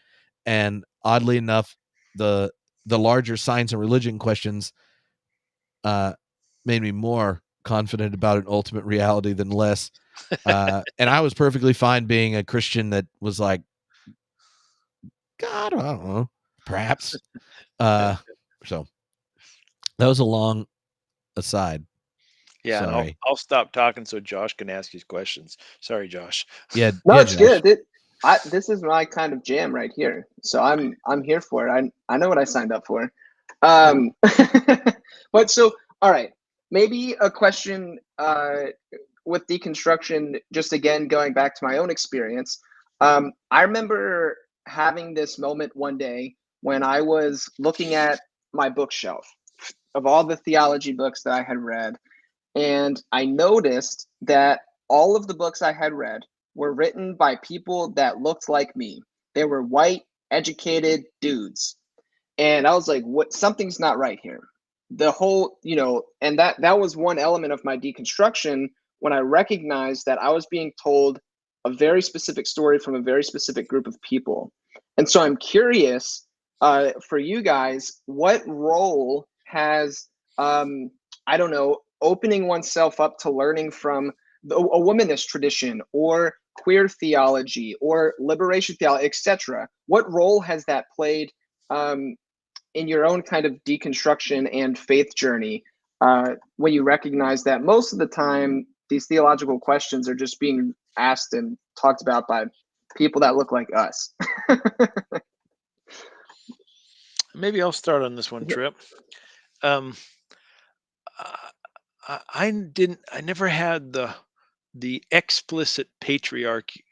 And oddly enough, the larger science and religion questions made me more confident about an ultimate reality than less. And I was perfectly fine being a Christian that was like, God, I don't know, perhaps. So that was a long aside. Yeah, sorry. and I'll stop talking so Josh can ask his questions. Sorry, Josh. Yeah, no, yeah, it's Josh. good. This is my kind of jam right here, so I'm here for it. I know what I signed up for. But so, all right, maybe a question with deconstruction. Just again, going back to my own experience, I remember having this moment one day when I was looking at my bookshelf of all the theology books that I had read, and I noticed that all of the books I had read were written by people that looked like me. They were white, educated dudes. And I was like, what? Something's not right here. the whole, and that was one element of my deconstruction, when I recognized that I was being told a very specific story from a very specific group of people. And so I'm curious, for you guys, what role has, I don't know, opening oneself up to learning from a womanist tradition or queer theology or liberation theology, etc. What role has that played in your own kind of deconstruction and faith journey, when you recognize that most of the time these theological questions are just being asked and talked about by people that look like us? Maybe I'll start on this one, Tripp. I never had the explicit patriarchy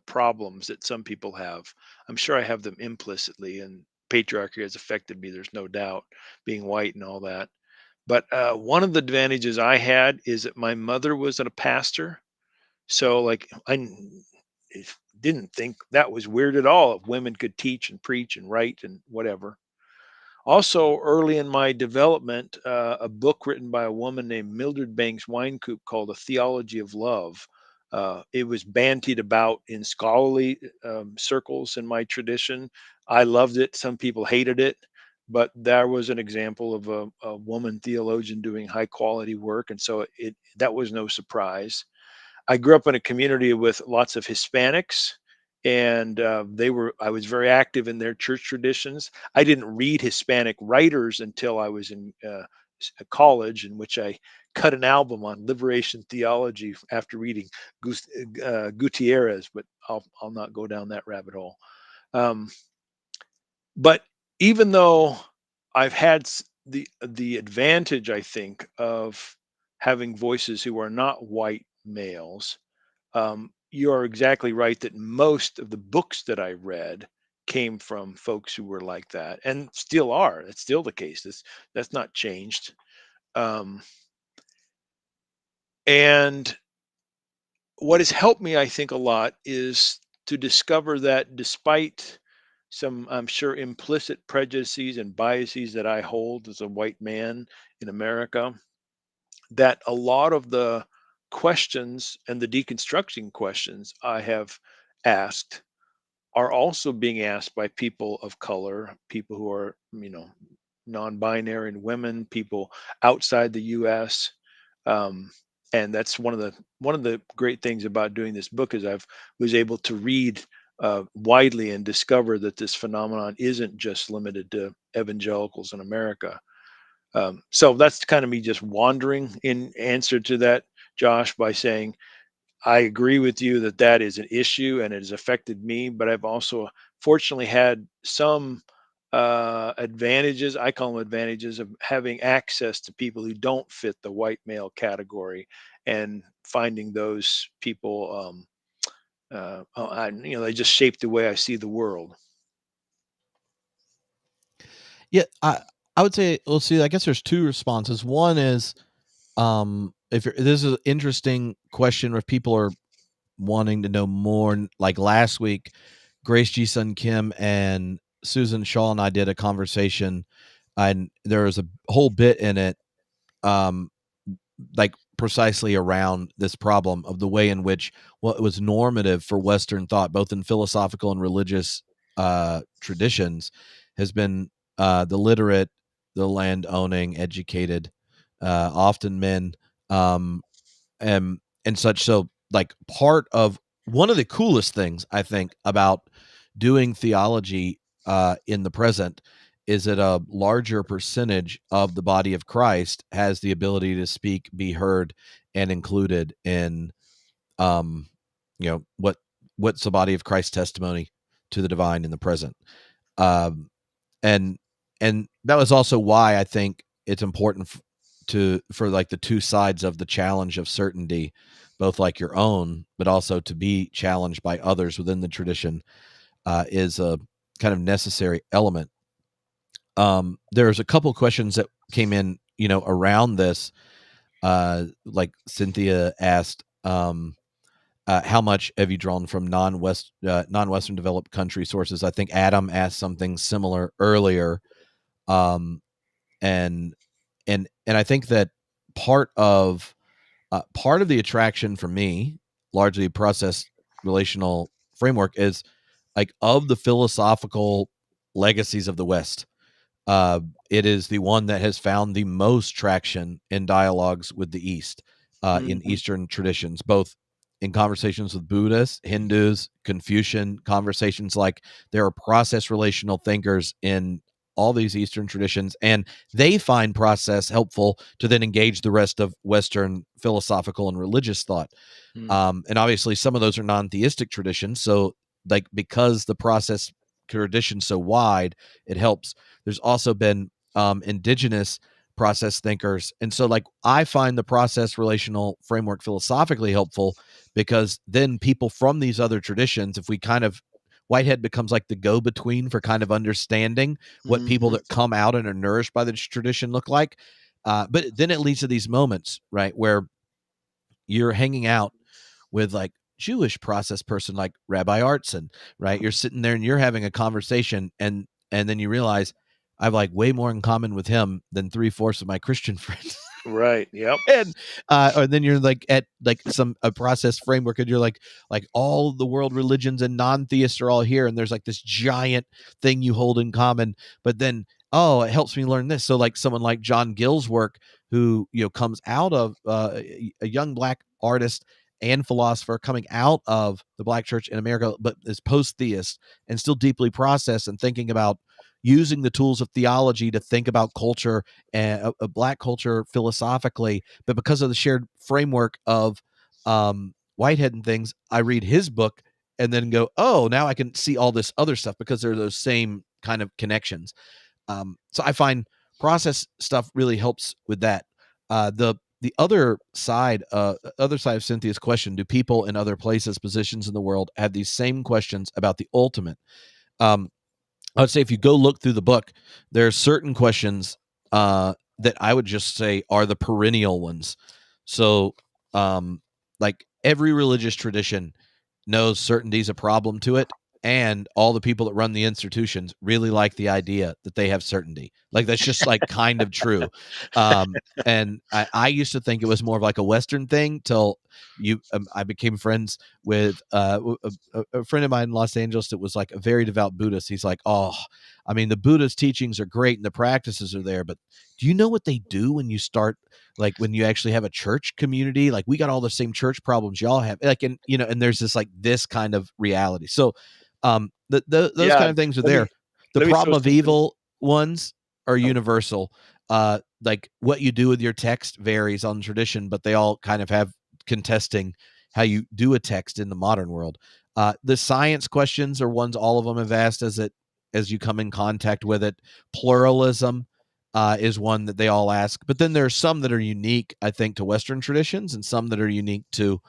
problems that some people have. I'm sure I have them implicitly, and patriarchy has affected me. There's no doubt, being white and all that. But one of the advantages I had is that my mother was a pastor, so like didn't think that was weird at all if women could teach and preach and write and whatever. Also, early in my development, a book written by a woman named Mildred Banks Wynkoop called A Theology of Love. It was bantied about in scholarly circles in my tradition. I loved it. Some people hated it, but there was an example of a woman theologian doing high quality work. And so that was no surprise. I grew up in a community with lots of Hispanics, and I was very active in their church traditions. I didn't read Hispanic writers until I was in college, in which I cut an album on liberation theology after reading Gutierrez, but I'll not go down that rabbit hole. But even though I've had the advantage, I think, of having voices who are not white males, you are exactly right that most of the books that I read came from folks who were like that, and still are. It's still the case. That's not changed. And what has helped me, I think, a lot is to discover that despite some, I'm sure, implicit prejudices and biases that I hold as a white man in America, that a lot of the questions and the deconstructing questions I have asked are also being asked by people of color, people who are, non-binary and women, people outside the U.S. And that's one of the great things about doing this book is I was able to read widely and discover that this phenomenon isn't just limited to evangelicals in America. So that's kind of me just wandering in answer to that, Josh, by saying I agree with you that that is an issue and it has affected me, but I've also fortunately had some advantages. I call them advantages of having access to people who don't fit the white male category, and finding those people. They just shape the way I see the world. Yeah, I would say, let's see, I guess there's two responses. One is, this is an interesting question where people are wanting to know more. Like last week, Grace G. Sun Kim and Susan Shaw and I did a conversation, and there was a whole bit in it, like precisely around this problem of the way in which what was normative for Western thought, both in philosophical and religious traditions, has been the literate, the land owning, educated, often men, and such. So, like, part of one of the coolest things I think about doing theology in the present is that a larger percentage of the body of Christ has the ability to speak, be heard, and included in, what's the body of Christ's testimony to the divine in the present. And that was also why I think it's important for like the two sides of the challenge of certainty, both like your own, but also to be challenged by others within the tradition, is a kind of necessary element. There's a couple questions that came in, around this. Like Cynthia asked, how much have you drawn from non-Western developed country sources? I think Adam asked something similar earlier. And and I think that part of the attraction for me, largely process relational framework, is like of the philosophical legacies of the West. It is the one that has found the most traction in dialogues with the East, in Eastern traditions, both in conversations with Buddhists, Hindus, Confucian conversations. Like, there are process relational thinkers in all these Eastern traditions, and they find process helpful to then engage the rest of Western philosophical and religious thought. And obviously some of those are non-theistic traditions. So like, because the process tradition's so wide, it helps. There's also been indigenous process thinkers. And so like, I find the process relational framework philosophically helpful, because then people from these other traditions, if we kind of, Whitehead becomes like the go-between for kind of understanding what people that come out and are nourished by this tradition look like. But then it leads to these moments, right, where you're hanging out with like Jewish process person like Rabbi Artson, right? You're sitting there and you're having a conversation, and then you realize I have like way more in common with him than 3/4 of my Christian friends. Right. Yep. And or then you're like at like a process framework, and you're like all the world religions and non-theists are all here, and there's like this giant thing you hold in common. But then, oh, it helps me learn this. So like someone like John Gill's work, who comes out of a young Black artist and philosopher coming out of the Black church in America, but is post-theist and still deeply processed and thinking about using the tools of theology to think about culture and a Black culture philosophically. But because of the shared framework of Whitehead and things, I read his book and then go, oh, now I can see all this other stuff because there are those same kind of connections. So I find process stuff really helps with that. The other side of Cynthia's question: do people in other places, positions in the world, have these same questions about the ultimate? I would say if you go look through the book, there are certain questions that I would just say are the perennial ones. So, like, every religious tradition knows certainty is a problem to it, and all the people that run the institutions really like the idea that they have certainty. Like, that's just like kind of true. And I used to think it was more of like a Western thing till I became friends with a friend of mine in Los Angeles that was like a very devout Buddhist. He's like, oh, I mean, the Buddhist teachings are great and the practices are there, but do you know what they do when you start, like when you actually have a church community? Like, we got all the same church problems y'all have. Like, and and there's this kind of reality. So those kind of things are there. The problem of evil ones are universal. Like, what you do with your text varies on tradition, but they all kind of have contesting how you do a text in the modern world. The science questions are ones all of them have asked as you come in contact with it. Pluralism is one that they all ask, but then there are some that are unique, I think, to Western traditions, and some that are unique to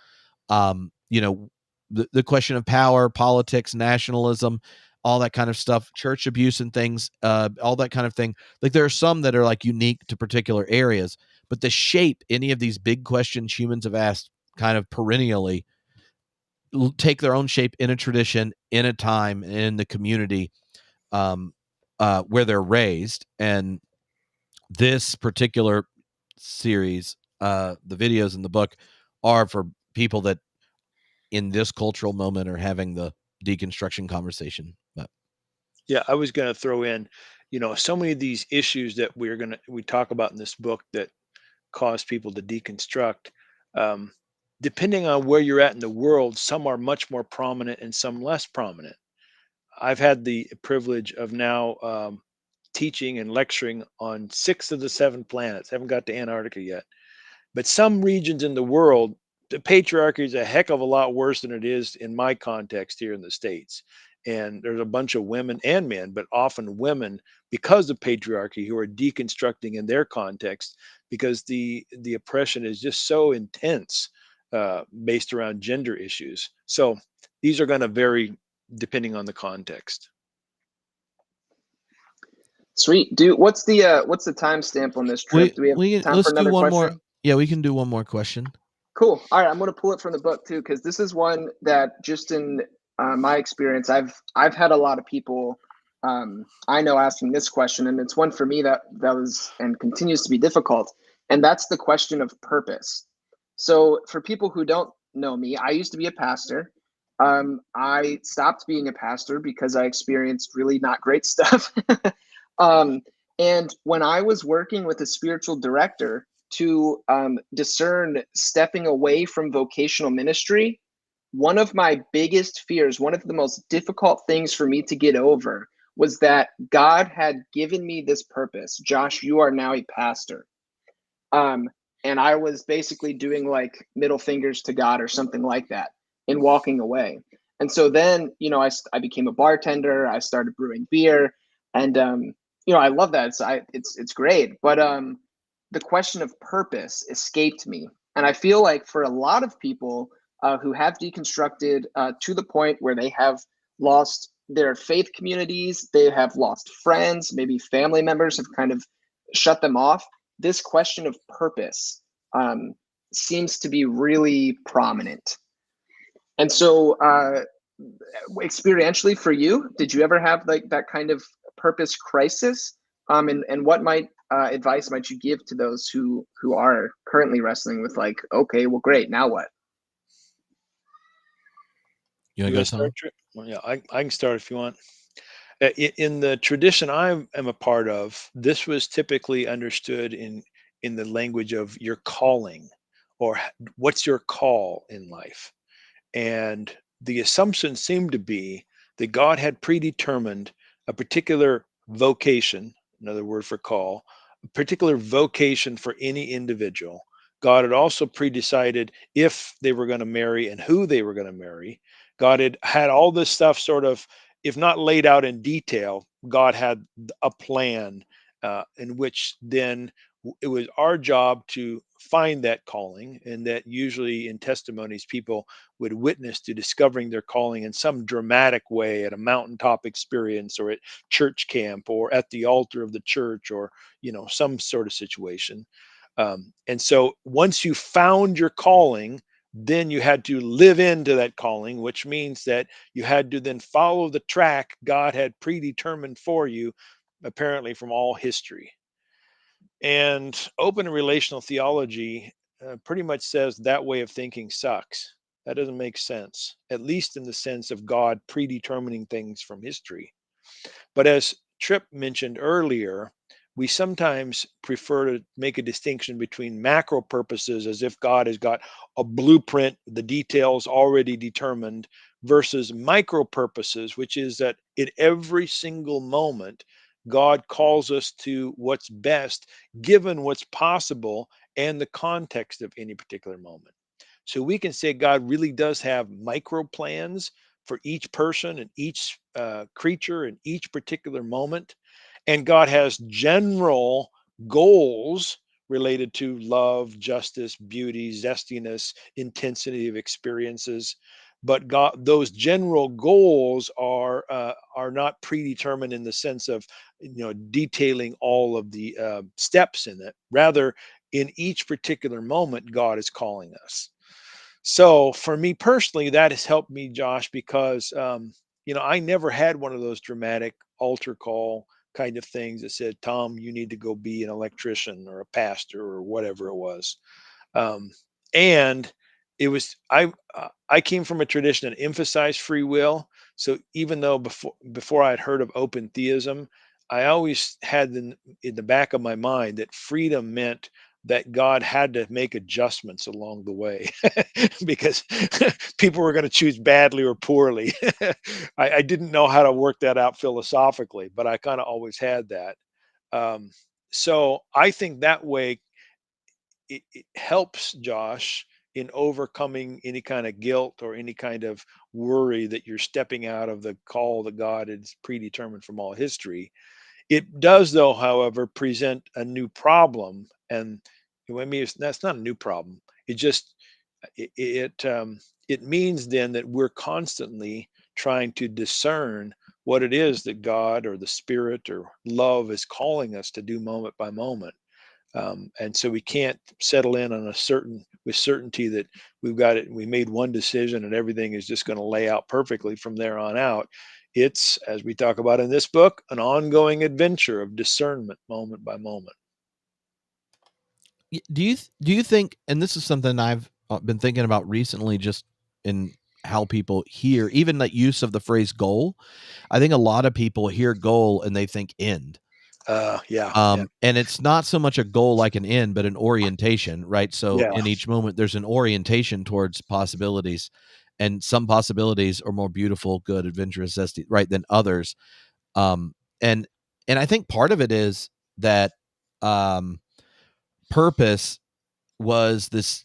the question of power, politics, nationalism, all that kind of stuff, church abuse and things, all that kind of thing. Like, there are some that are like unique to particular areas, but the shape any of these big questions humans have asked kind of perennially take their own shape in a tradition, in a time, in the community where they're raised. And this particular series, the videos in the book, are for people that in this cultural moment are having the deconstruction conversation. But yeah, I was going to throw in, so many of these issues that we talk about in this book that cause people to deconstruct. Depending on where you're at in the world, some are much more prominent and some less prominent. I've had the privilege of now teaching and lecturing on 6 of the 7 planets. Haven't got to Antarctica yet. But some regions in the world, the patriarchy is a heck of a lot worse than it is in my context here in the States. And there's a bunch of women and men, but often women, because of patriarchy, who are deconstructing in their context, because the oppression is just so intense based around gender issues. So these are going to vary depending on the context. Sweet, dude. What's the timestamp on this trip? Do we have time for another question? More. Yeah, we can do one more question. Cool. All right, I'm going to pull it from the book too, because this is one that just in my experience, I've had a lot of people I know asking this question, and it's one for me that was and continues to be difficult, and that's the question of purpose. So for people who don't know me, I used to be a pastor. I stopped being a pastor because I experienced really not great stuff. um, and when I was working with a spiritual director to discern stepping away from vocational ministry, one of my biggest fears, one of the most difficult things for me to get over, was that God had given me this purpose. Josh, you are now a pastor. And I was basically doing like middle fingers to God or something like that and walking away. And so then, I became a bartender. I started brewing beer, and I love that. It's great. But the question of purpose escaped me, and I feel like for a lot of people who have deconstructed to the point where they have lost their faith communities, they have lost friends, maybe family members have kind of shut them off. This question of purpose seems to be really prominent. And so experientially for you, did you ever have like that kind of purpose crisis? And what advice might you give to those who are currently wrestling with like, okay, well, great, now what? You want to go start? Well, yeah, I can start if you want. In the tradition I am a part of, this was typically understood in the language of your calling, or what's your call in life. And the assumption seemed to be that God had predetermined a particular vocation, another word for call, a particular vocation for any individual. God had also predecided if they were going to marry and who they were going to marry. God had all this stuff sort of, if not laid out in detail, God had a plan in which then it was our job to find that calling, and that usually in testimonies people would witness to discovering their calling in some dramatic way at a mountaintop experience, or at church camp, or at the altar of the church, or some sort of situation. And so once you found your calling, then you had to live into that calling, which means that you had to then follow the track God had predetermined for you, apparently from all history. And open and relational theology pretty much says that way of thinking sucks. That doesn't make sense, at least in the sense of God predetermining things from history. But as Tripp mentioned earlier, we sometimes prefer to make a distinction between macro purposes, as if God has got a blueprint, the details already determined, versus micro purposes, which is that at every single moment, God calls us to what's best, given what's possible and the context of any particular moment. So we can say God really does have micro plans for each person and each creature in each particular moment. And God has general goals related to love, justice, beauty, zestiness, intensity of experiences. But God, those general goals are not predetermined in the sense of detailing all of the steps in it. Rather, in each particular moment, God is calling us. So for me personally, that has helped me, Josh, because I never had one of those dramatic altar call kind of things that said, "Tom, you need to go be an electrician or a pastor," or whatever it was. And it was I came from a tradition that emphasized free will. So even though before I had heard of open theism, I always had in the back of my mind that freedom meant that God had to make adjustments along the way because people were going to choose badly or poorly. I didn't know how to work that out philosophically, but I kind of always had that. Um, so I think that way it helps, Josh, in overcoming any kind of guilt or any kind of worry that you're stepping out of the call that God has predetermined from all history. It does, though, however, present a new problem, and I mean, that's not a new problem. It just it means then that we're constantly trying to discern what it is that God or the Spirit or love is calling us to do moment by moment. And so we can't settle in on with certainty that we've got it. We made one decision and everything is just going to lay out perfectly from there on out. It's, as we talk about in this book, an ongoing adventure of discernment moment by moment. Do you think, and this is something I've been thinking about recently, just in how people hear even that use of the phrase goal. I think a lot of people hear goal and they think end. Yeah. And it's not so much a goal like an end, but an orientation, right? So Yeah. in each moment, there's an orientation towards possibilities, and some possibilities are more beautiful, good, adventurous, right, than others. And I think part of it is that purpose was this.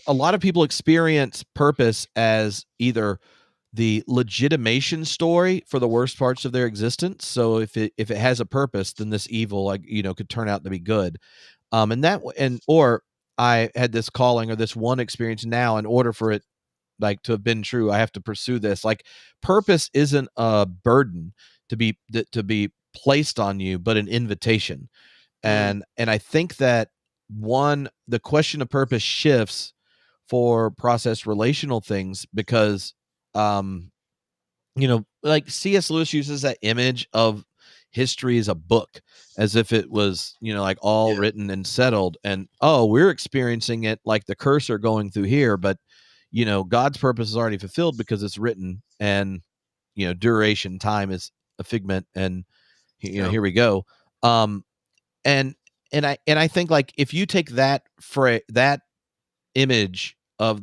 A lot of people experience purpose as either the legitimation story for the worst parts of their existence. So if it has a purpose, then this evil, like, could turn out to be good. Or I had this calling or this one experience now, in order for it like to have been true, I have to pursue this. Like, purpose isn't a burden to be placed on you, but an invitation. And I think that the question of purpose shifts for process relational things, because like C.S. Lewis uses that image of history as a book, as if it was, like all written and settled. And, we're experiencing it like the cursor going through here, but, God's purpose is already fulfilled because it's written, and, duration, time is a figment, and, here we go. And I think, like, if you take that image of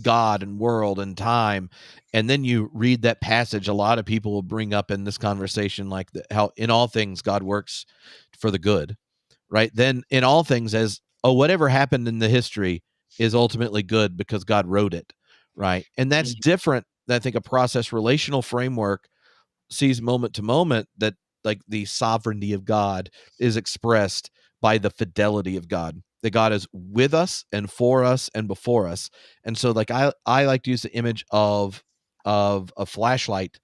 God and world and time, and then you read that passage, a lot of people will bring up in this conversation, like, how in all things God works for the good, right? Then in all things, as whatever happened in the history is ultimately good because God wrote it, right? And that's different. I think a process relational framework sees moment to moment that, like, the sovereignty of God is expressed by the fidelity of God, that God is with us and for us and before us. And so, like, I like to use the image of a flashlight,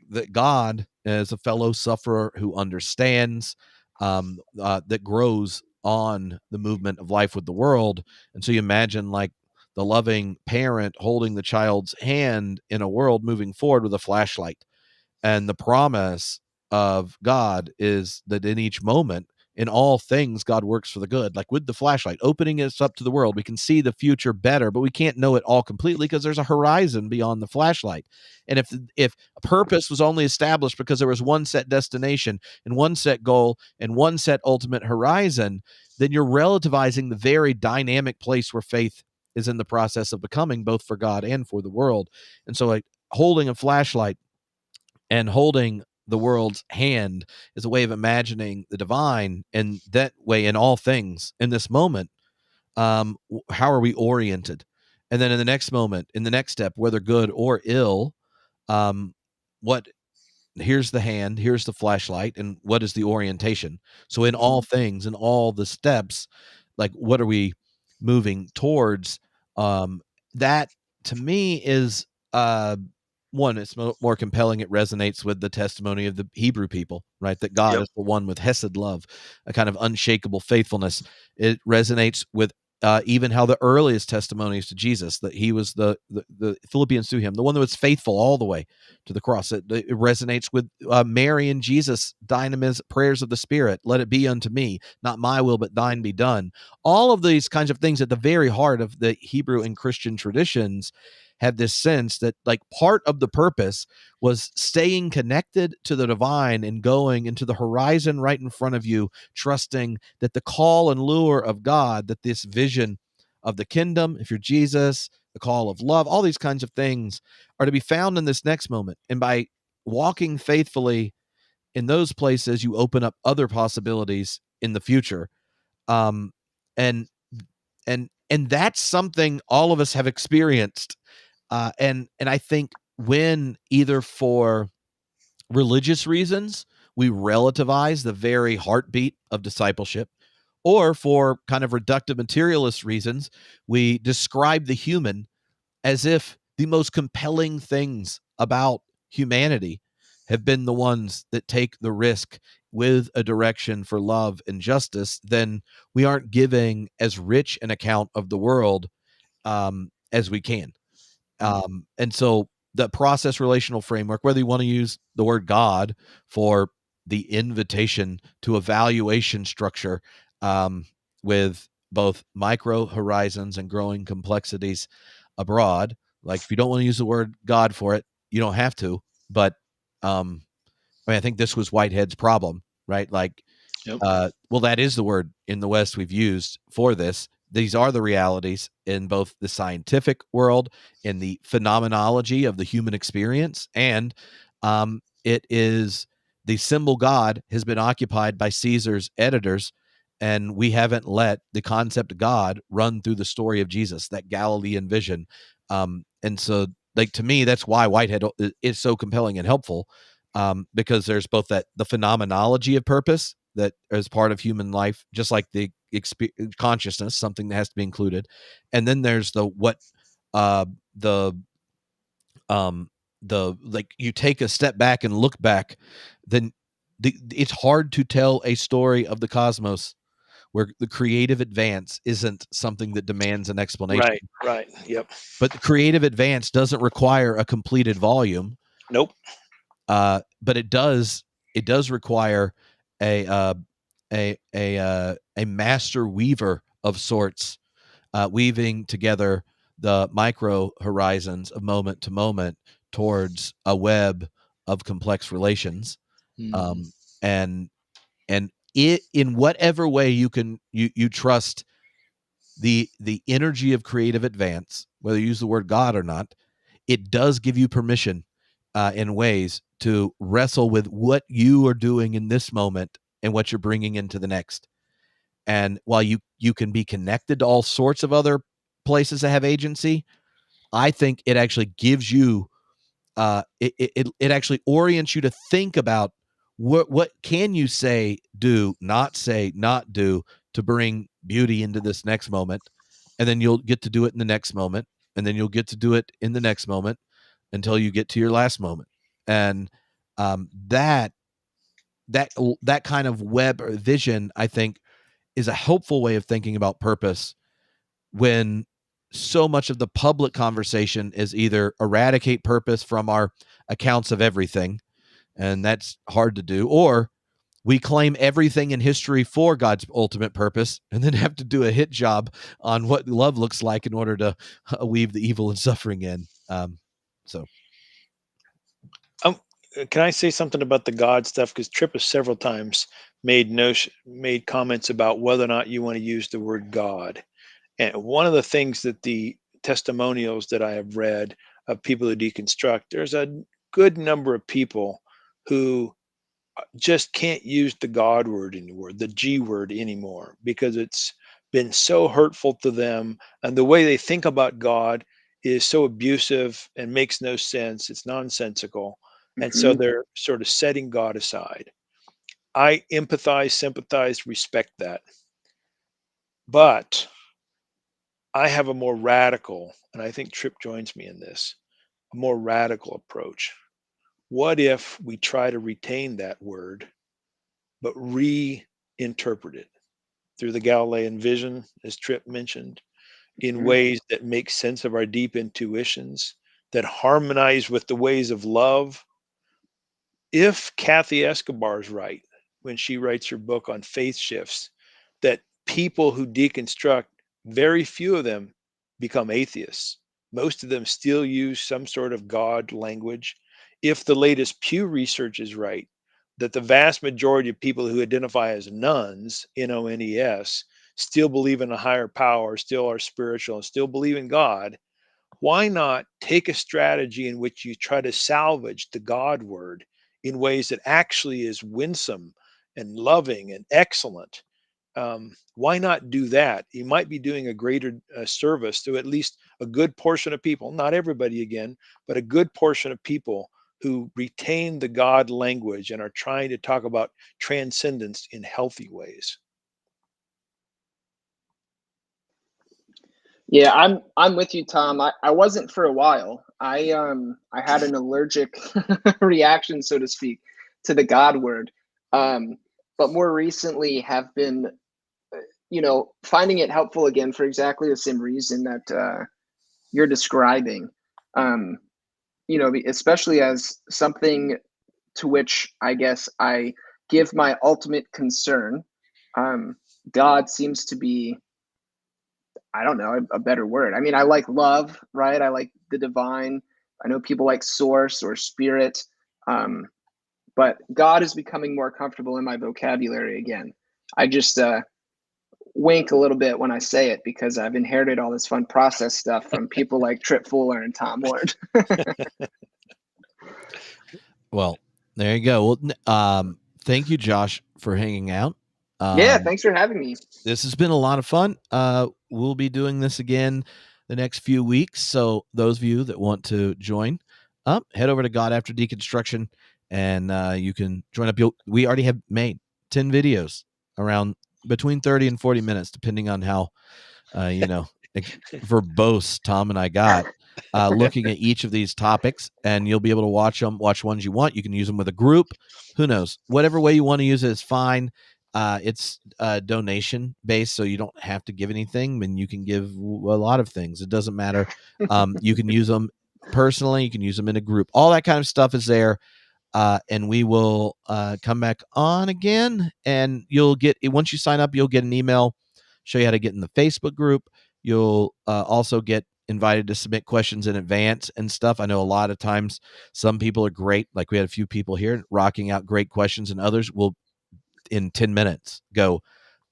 that God is a fellow sufferer who understands, that grows on the movement of life with the world. And so you imagine, like, the loving parent holding the child's hand in a world moving forward with a flashlight. And the promise of God is that in each moment, in all things, God works for the good. Like with the flashlight, opening us up to the world, we can see the future better, but we can't know it all completely because there's a horizon beyond the flashlight. And if a purpose was only established because there was one set destination and one set goal and one set ultimate horizon, then you're relativizing the very dynamic place where faith is in the process of becoming, both for God and for the world. And so, like, holding a flashlight and holding the world's hand is a way of imagining the divine, and that way in all things in this moment. How are we oriented? And then in the next moment, in the next step, whether good or ill, what here's the hand, here's the flashlight, and what is the orientation? So in all things, in all the steps, like, what are we moving towards? That to me is one, it's more compelling. It resonates with the testimony of the Hebrew people, right? That God is the one with hesed love, a kind of unshakable faithfulness. It resonates with even how the earliest testimonies to Jesus, that he was the Philippians through him, the one that was faithful all the way to the cross. It resonates with Mary and Jesus, dynamis prayers of the Spirit. Let it be unto me, not my will, but thine be done. All of these kinds of things at the very heart of the Hebrew and Christian traditions have this sense that, like, part of the purpose was staying connected to the divine and going into the horizon right in front of you, trusting that the call and lure of God, that this vision of the kingdom, if you're Jesus, the call of love, all these kinds of things are to be found in this next moment. And by walking faithfully in those places, you open up other possibilities in the future. Um, and that's something all of us have experienced. And I think when, either for religious reasons, we relativize the very heartbeat of discipleship, or for kind of reductive materialist reasons, we describe the human as if the most compelling things about humanity have been the ones that take the risk with a direction for love and justice, then we aren't giving as rich an account of the world as we can. And so the process relational framework, whether you want to use the word God for the invitation to evaluation structure, with both micro horizons and growing complexities abroad. Like, if you don't want to use the word God for it, you don't have to. But I think this was Whitehead's problem, right? Like, Yep. well, that is the word in the West we've used for this. These are the realities in both the scientific world, in the phenomenology of the human experience, and it is the symbol God has been occupied by Caesar's editors, and we haven't let the concept of God run through the story of Jesus, that Galilean vision. And so, like, to me, that's why Whitehead is so compelling and helpful, because there's both the phenomenology of purpose that is part of human life, just like the consciousness, something that has to be included, and then there's the like, you take a step back and look back, then it's hard to tell a story of the cosmos where the creative advance isn't something that demands an explanation. Right. Yep. But the creative advance doesn't require a completed volume. Nope. But it does require a master weaver of sorts, weaving together the micro horizons of moment to moment towards a web of complex relations. And it, in whatever way you can, you trust the energy of creative advance, whether you use the word God or not, it does give you permission in ways to wrestle with what you are doing in this moment and what you're bringing into the next. And while you can be connected to all sorts of other places that have agency, I think it actually gives you it actually orients you to think about what can you say, do, not do, to bring beauty into this next moment, and then you'll get to do it in the next moment, and then you'll get to do it in the next moment until you get to your last moment. And that kind of web or vision, I think, is a helpful way of thinking about purpose, when so much of the public conversation is either eradicate purpose from our accounts of everything, and that's hard to do, or we claim everything in history for God's ultimate purpose and then have to do a hit job on what love looks like in order to weave the evil and suffering in. So Can I say something about the God stuff? Because Tripp has several times made comments about whether or not you want to use the word God. And one of the things that the testimonials that I have read of people who deconstruct, there's a good number of people who just can't use the God word anymore, the G word anymore, because it's been so hurtful to them. And the way they think about God is so abusive and makes no sense. It's nonsensical. And so they're sort of setting God aside. I empathize, sympathize, respect that. But I have a more radical, and I think Tripp joins me in this, a more radical approach. What if we try to retain that word, but reinterpret it through the Galilean vision, as Tripp mentioned, in ways that make sense of our deep intuitions, that harmonize with the ways of love? If Kathy Escobar's right when she writes her book on faith shifts, that people who deconstruct, very few of them become atheists. Most of them still use some sort of God language. If the latest Pew research is right, that the vast majority of people who identify as nuns, N-O-N-E-S, still believe in a higher power, still are spiritual, and still believe in God, why not take a strategy in which you try to salvage the God word in ways that actually is winsome and loving and excellent? Why not do that? You might be doing a greater service to at least a good portion of people, not everybody again, but a good portion of people who retain the God language and are trying to talk about transcendence in healthy ways. Yeah, I'm with you, Tom. I wasn't for a while. I had an allergic reaction, so to speak, to the God word. But more recently have been, finding it helpful again for exactly the same reason that you're describing. especially as something to which I guess I give my ultimate concern. God seems to be, I don't know, a better word. I mean, I like love, right? I like the divine. I know people like source or spirit, but God is becoming more comfortable in my vocabulary again. I just wink a little bit when I say it because I've inherited all this fun process stuff from people like Tripp Fuller and Oord. Well, there you go. Well, thank you, Josh, for hanging out. Yeah, thanks for having me. This has been a lot of fun. We'll be doing this again the next few weeks. So those of you that want to join, head over to God After Deconstruction, and you can join up. We already have made 10 videos around between 30 and 40 minutes, depending on how, verbose Tom and I got. Looking at each of these topics, and you'll be able to watch ones you want. You can use them with a group. Who knows? Whatever way you want to use it is fine. It's donation based, so you don't have to give anything, and you can give a lot of things. It doesn't matter. You can use them personally. You can use them in a group. All that kind of stuff is there. And we will come back on again, and you'll get, once you sign up, you'll get an email, show you how to get in the Facebook group. You'll also get invited to submit questions in advance and stuff. I know a lot of times some people are great. Like we had a few people here rocking out great questions, and others will in 10 minutes go,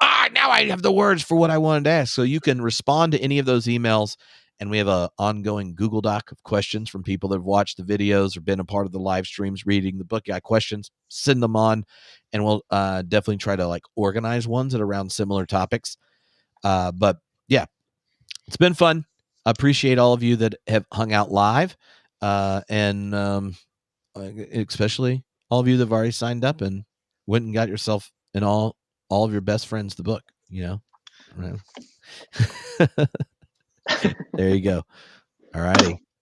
now I have the words for what I wanted to ask. So you can respond to any of those emails. And we have an ongoing Google Doc of questions from people that have watched the videos or been a part of the live streams, reading the book. Got questions, send them on, and we'll definitely try to organize ones that are around similar topics. But yeah, it's been fun. I appreciate all of you that have hung out live, and especially all of you that have already signed up and went and got yourself and all of your best friends the book. There you go. All righty.